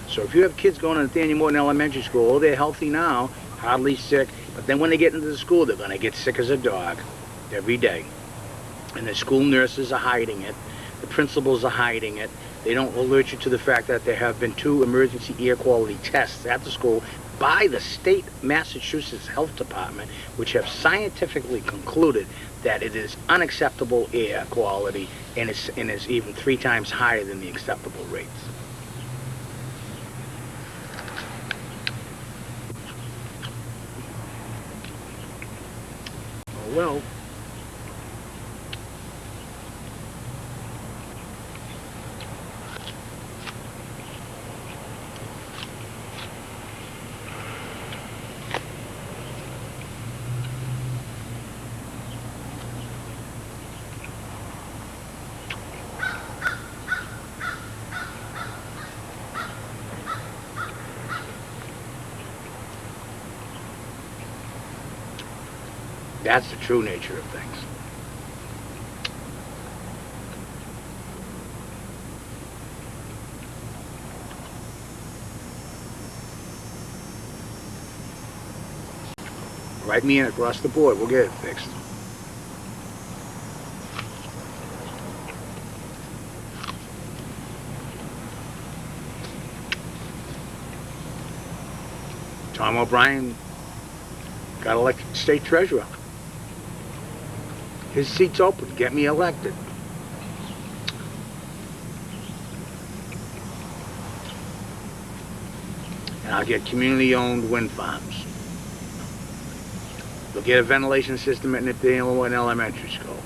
So if you have kids going to Nathaniel Morton Elementary School, oh, they're healthy now, hardly sick, but then when they get into the school, they're going to get sick as a dog every day. And the school nurses are hiding it. The principals are hiding it. They don't alert you to the fact that there have been 2 emergency air quality tests at the school by the state Massachusetts Health Department, which have scientifically concluded that it is unacceptable air quality and is even 3 times higher than the acceptable rates. Oh, well. That's the true nature of things. Write me in across the board. We'll get it fixed. Tom O'Brien got elected state treasurer. His seat's open. Get me elected. And I'll get community-owned wind farms. We'll get a ventilation system at the Illinois Elementary School.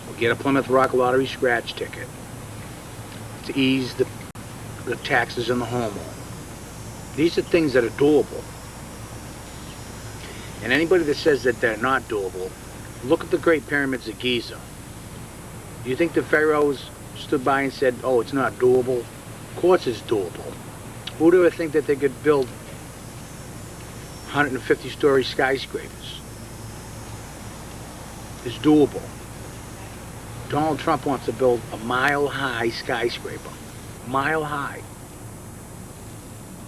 We'll get a Plymouth Rock Lottery scratch ticket to ease the taxes on the homeowner. These are things that are doable. And anybody that says that they're not doable, look at the Great Pyramids of Giza. Do you think the pharaohs stood by and said, oh, it's not doable? Of course it's doable. Who would ever think that they could build 150-story skyscrapers? It's doable. Donald Trump wants to build a mile-high skyscraper. Mile high.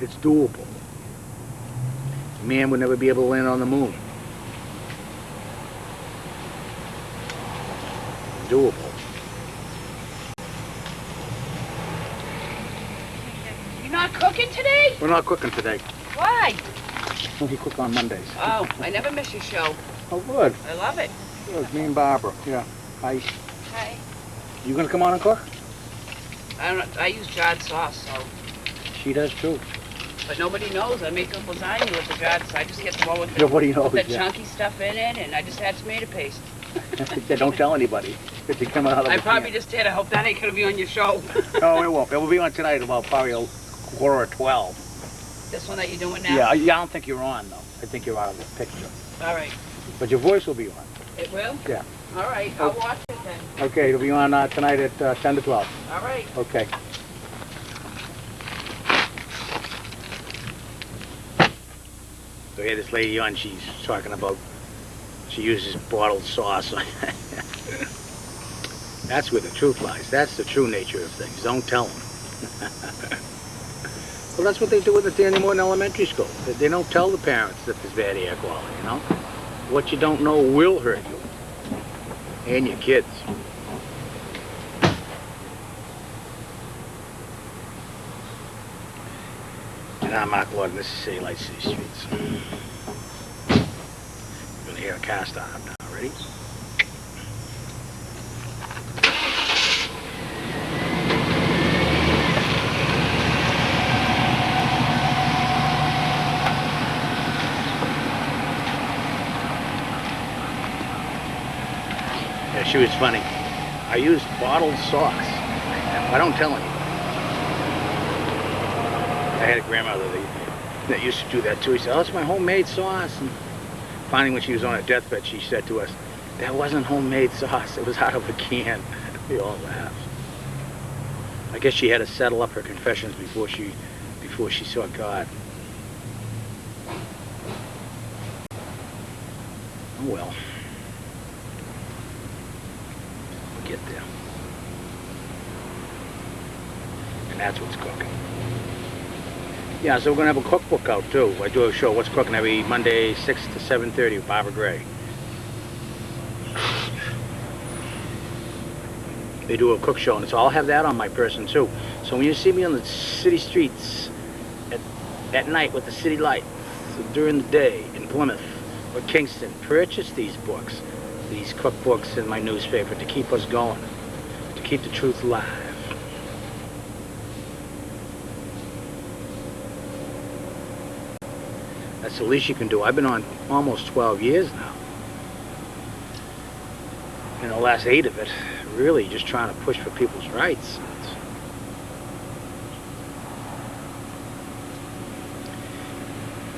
It's doable. Man would never be able to land on the moon. Doable. You're not cooking today? We're not cooking today. Why? We cook on Mondays. Oh, I never miss your show. Oh, good. I love it. Good. Me and Barbara. Yeah. Hi. Hi. You gonna come on and cook? I don't know. I use jarred sauce, so. She does too. But nobody knows. I make a lasagna with the jarred sauce. I just get the one with Nobody knows. the Yeah. chunky stuff in it, and I just add tomato paste. Yeah, don't tell anybody. If you come out of I the probably can. just did. I hope that ain't gonna be on your show. No, it won't. It will be on tonight about probably 11:45. This one that you're doing now? Yeah, I don't think you're on though. I think you're out of the picture. All right. But your voice will be on. It will? Yeah. All right. I'll watch it then. Okay, it'll be on tonight at 10 to 12. All right. Okay. So here this lady on, she's talking about, she uses bottled sauce. That's where the truth lies. That's the true nature of things. Don't tell them. Well, that's what they do with the Danny Morton Elementary School. They don't tell the parents that there's bad air quality, you know? What you don't know will hurt you. And your kids. And I'm Mark Lord, this is City Lights, City Streets. You're gonna hear a car start up now, ready? Yeah, she was funny. I used bottled sauce. I don't tell anybody. I had a grandmother that used to do that too. He said, oh, it's my homemade sauce. And finally, when she was on her deathbed, she said to us, that wasn't homemade sauce. It was out of a can. We all laughed. I guess she had to settle up her confessions before she saw God. Oh well. We'll get there. And that's what's cooking. Yeah, so we're going to have a cookbook out, too. I do a show, What's Cooking, every Monday, 6 to 7:30 with Barbara Gray. They do a cook show, and so I'll have that on my person, too. So when you see me on the city streets at night with the city lights, during the day in Plymouth or Kingston, purchase these books, these cookbooks in my newspaper to keep us going, to keep the truth alive. That's the least you can do. I've been on almost 12 years now. And the last 8 of it, really just trying to push for people's rights.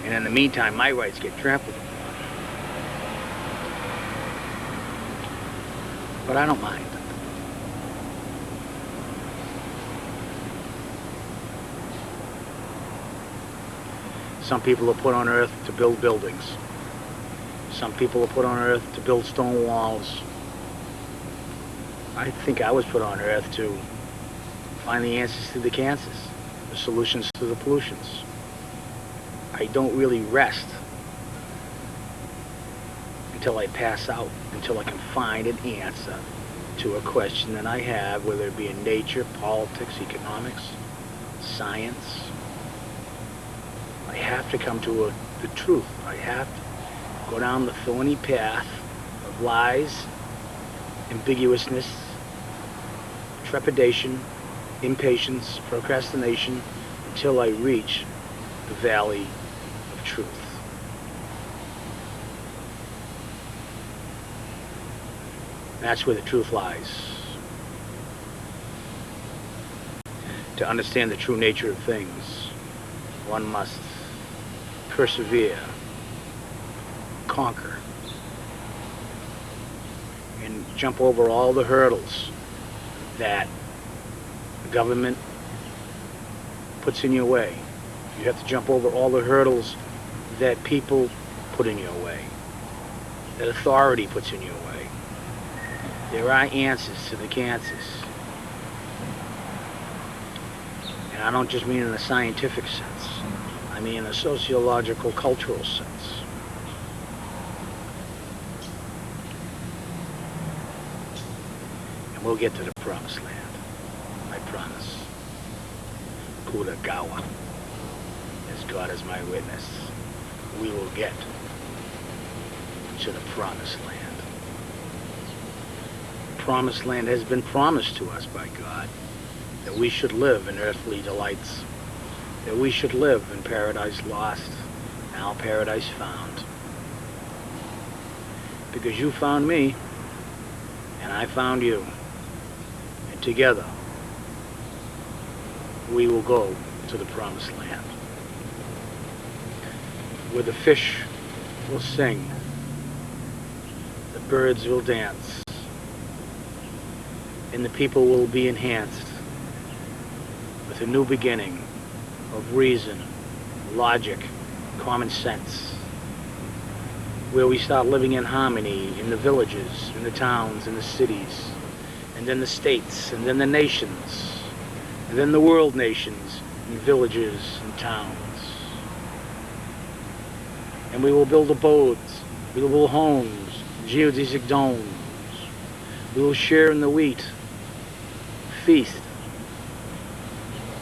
And in the meantime, my rights get trampled upon. But I don't mind. Some people are put on earth to build buildings. Some people are put on earth to build stone walls. I think I was put on earth to find the answers to the cancers, the solutions to the pollutions. I don't really rest until I pass out, until I can find an answer to a question that I have, whether it be in nature, politics, economics, science. I have to come to the truth. I have to go down the thorny path of lies, ambiguousness, trepidation, impatience, procrastination, until I reach the valley of truth. That's where the truth lies. To understand the true nature of things, one must persevere, conquer, and jump over all the hurdles that the government puts in your way. You have to jump over all the hurdles that people put in your way, that authority puts in your way. There are answers to the cancers. And I don't just mean in a scientific sense. I mean in a sociological, cultural sense. And we'll get to the promised land. I promise. Kudagawa. As God is my witness, we will get to the promised land. The promised land has been promised to us by God, that we should live in earthly delights, that we should live in paradise lost, now paradise found. Because you found me, and I found you, and together we will go to the promised land, where the fish will sing, the birds will dance, and the people will be enhanced with a new beginning of reason, logic, common sense, where we start living in harmony in the villages, in the towns, in the cities, and then the states, and then the nations, and then the world nations, and villages and towns. And we will build abodes, we will build homes, geodesic domes. We will share in the wheat, feast.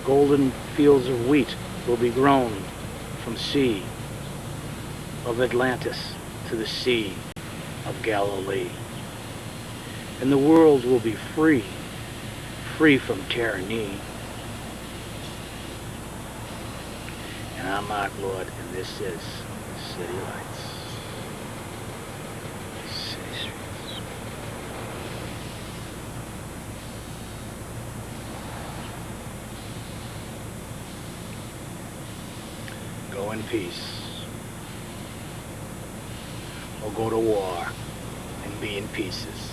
Golden fields of wheat will be grown from sea of Atlantis to the Sea of Galilee. And the world will be free, free from tyranny. And I'm Mark Lord, and this is City Lights. City Streets. Go in peace, or go to war and be in pieces.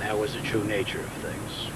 That was the true nature of things.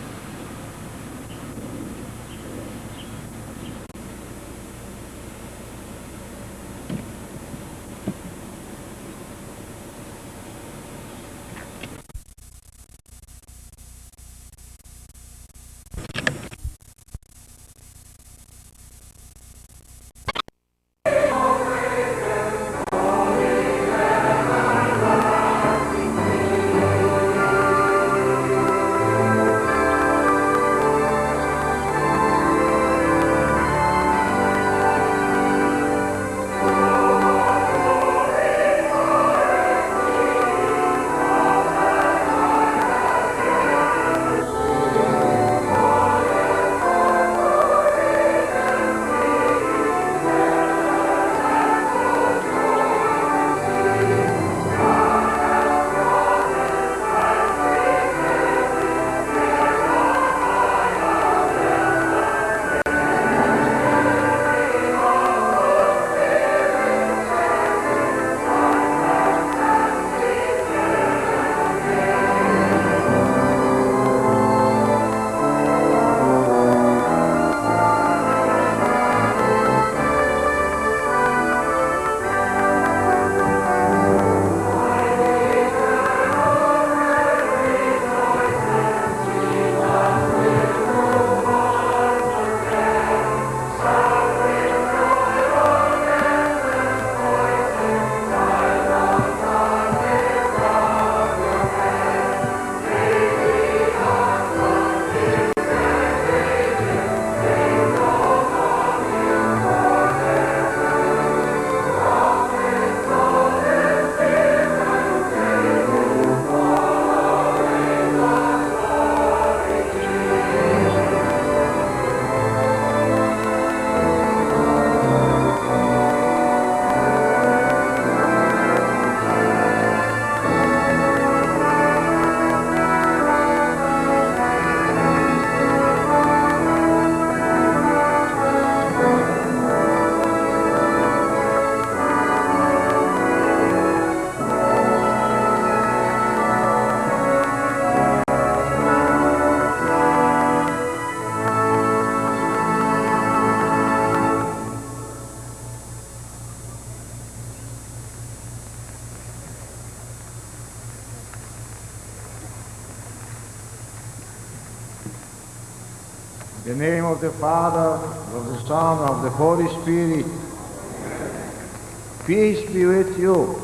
In the name of the Father, of the Son, of the Holy Spirit. Peace be with you.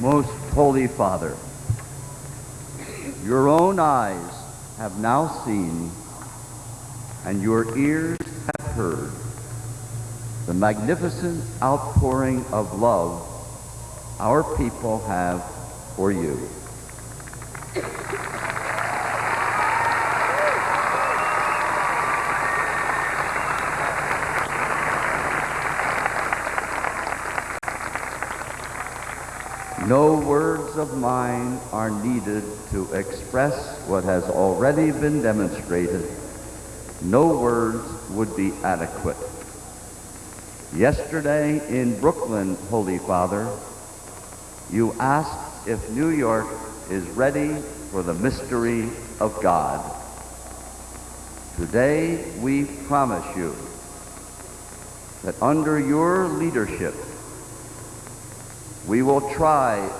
Most Holy Father, your own eyes have now seen and your ears have heard the magnificent outpouring of love our people have for you. No words of mine are needed to express what has already been demonstrated. No words would be adequate. Yesterday in Brooklyn, Holy Father, you asked if New York is ready for the mystery of God. Today we promise you that under your leadership, we will try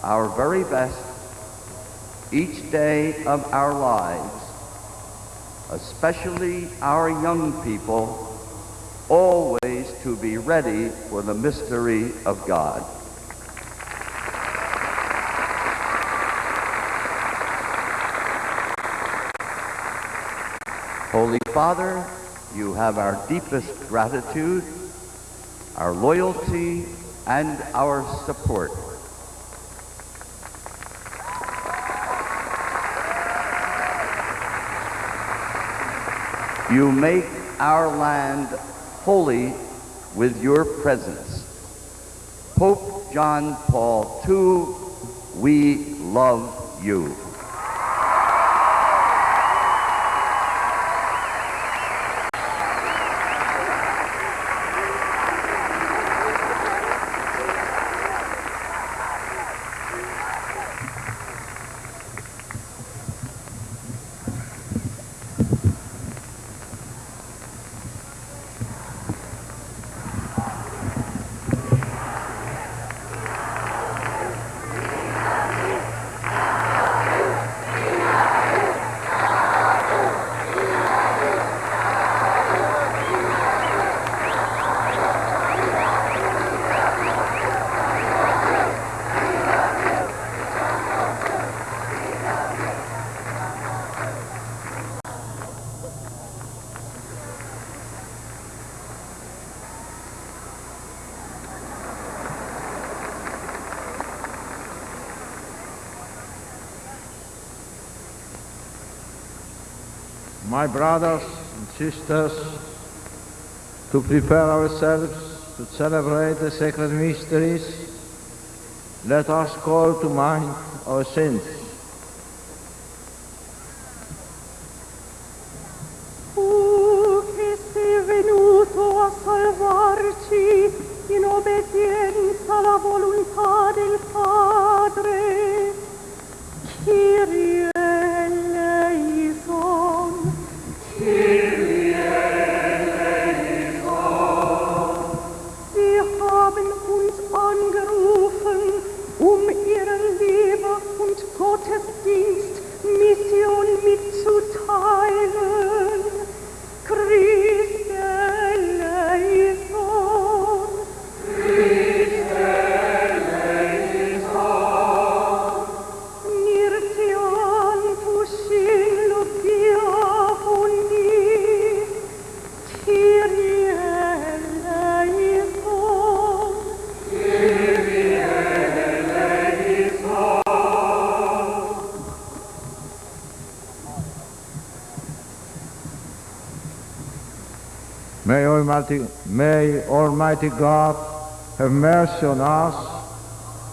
our very best each day of our lives, especially our young people, always to be ready for the mystery of God. Holy Father, you have our deepest gratitude, our loyalty, and our support. You make our land holy with your presence. Pope John Paul II, we love you. My brothers and sisters, to prepare ourselves to celebrate the sacred mysteries, let us call to mind our sins. Tu che sei venuto a salvarci in obbedienza alla volontà del Padre, Kyrie eleison. Sie haben uns angerufen, ihren Liebe und Gottesdienst Mission mitzuteilen. Christe eleison. Nirtiantushin lucia fundi. Kyrie eleison. May Almighty God have mercy on us,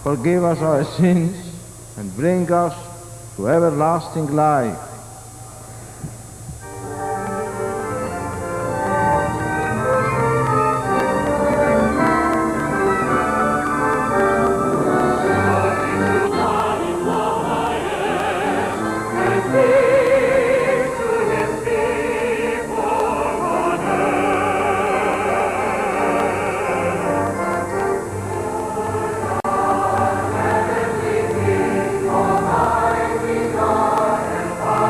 forgive us our sins, and bring us to everlasting life. Almighty God and Father.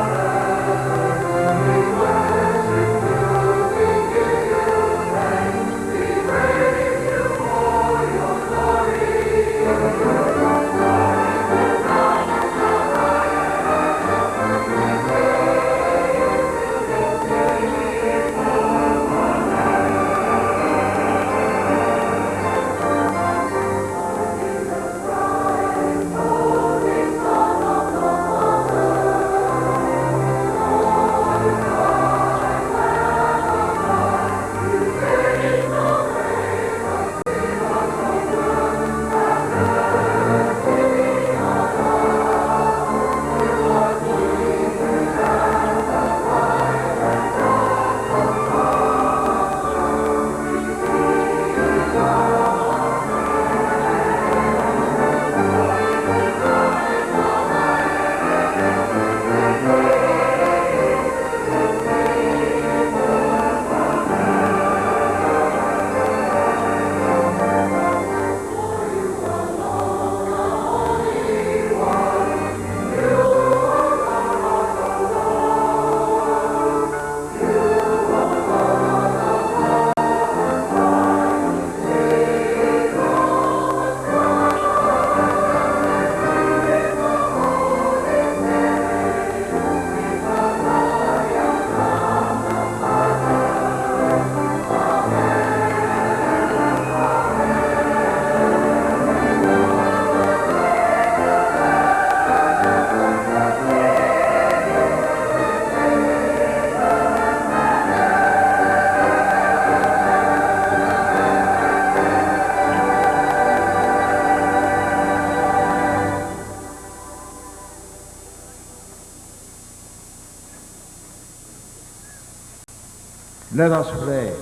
Let us pray.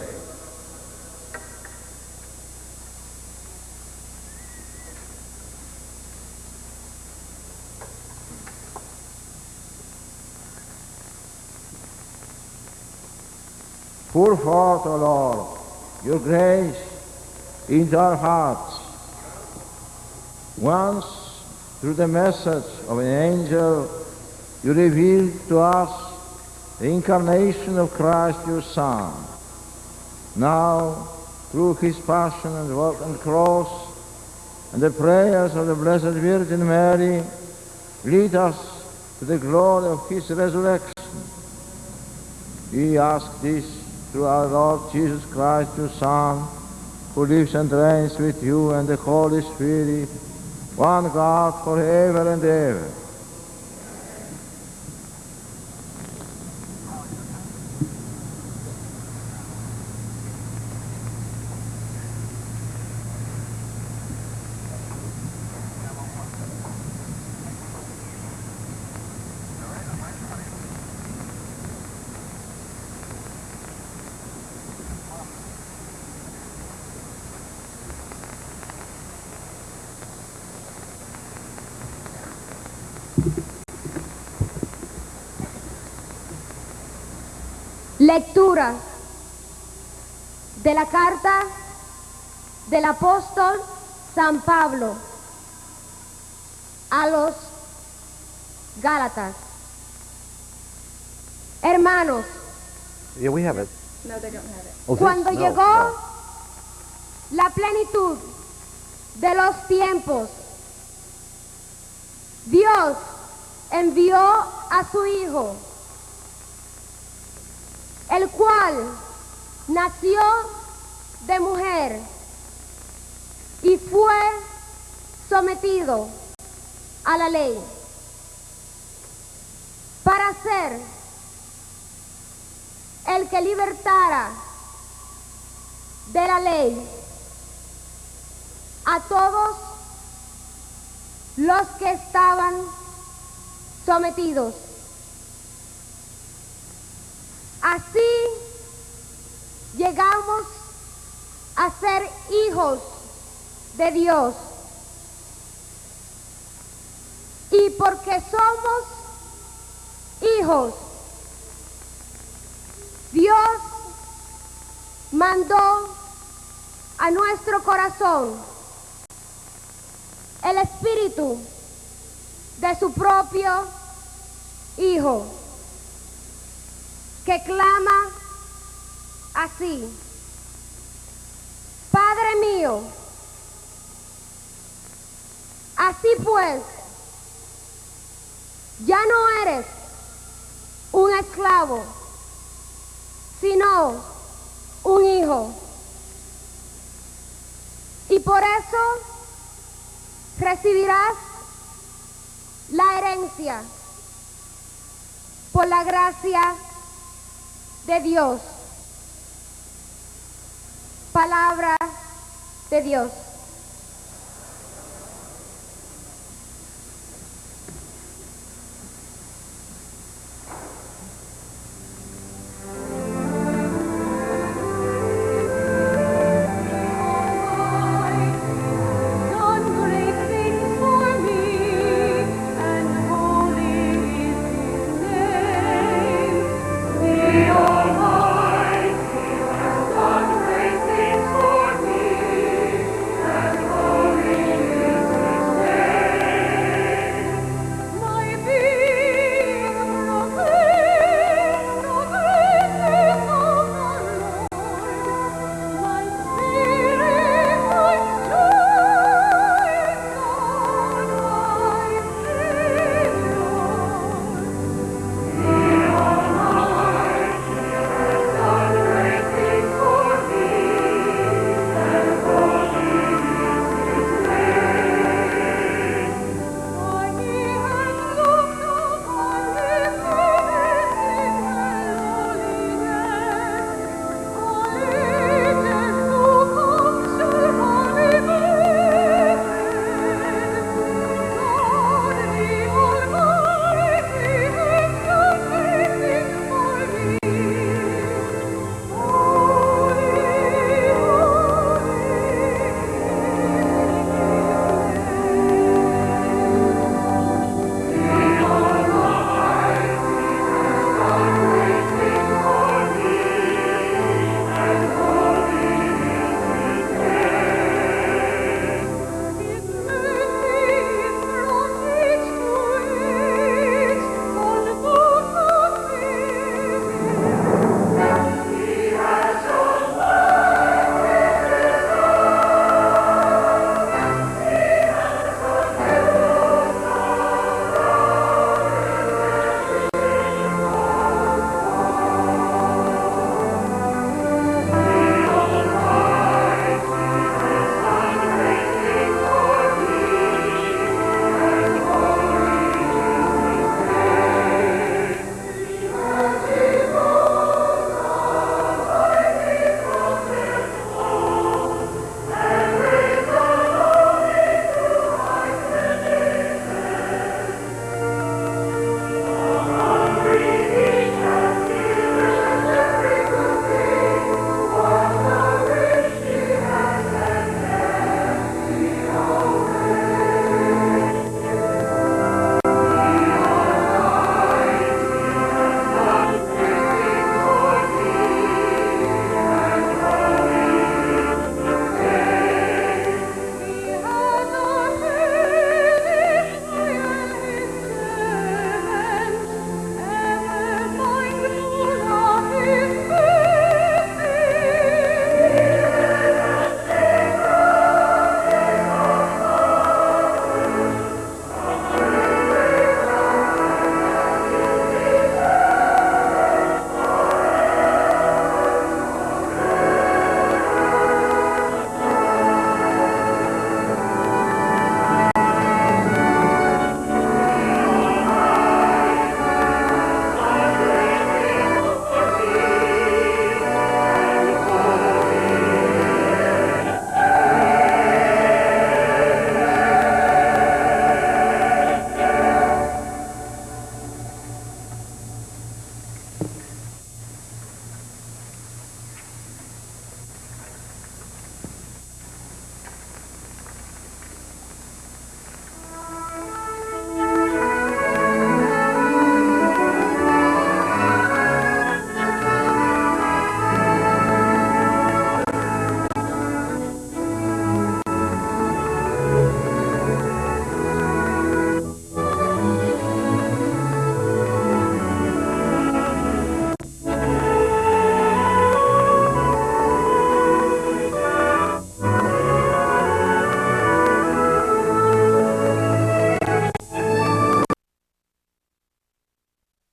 Pour forth, O Lord, your grace into our hearts. Once, through the message of an angel, you revealed to us the incarnation of Christ, your Son. Now, through his passion and work on the cross, and the prayers of the Blessed Virgin Mary, lead us to the glory of his resurrection. We ask this through our Lord Jesus Christ, your Son, who lives and reigns with you and the Holy Spirit, one God, forever and ever. Lectura de la carta del apóstol San Pablo a los Gálatas. Hermanos, Yeah, we have it. No, they don't have it. Oh, this? cuando No, llegó no. la plenitud de los tiempos, Dios envió a su Hijo, el cual nació de mujer y fue sometido a la ley, para ser el que libertara de la ley a todos los que estaban sometidos. Así llegamos a ser hijos de Dios. Y porque somos hijos, Dios mandó a nuestro corazón el espíritu de su propio Hijo, que clama así: Padre mío. Así pues, ya no eres un esclavo, sino un hijo. Y por eso recibirás la herencia por la gracia de Dios. Palabra de Dios.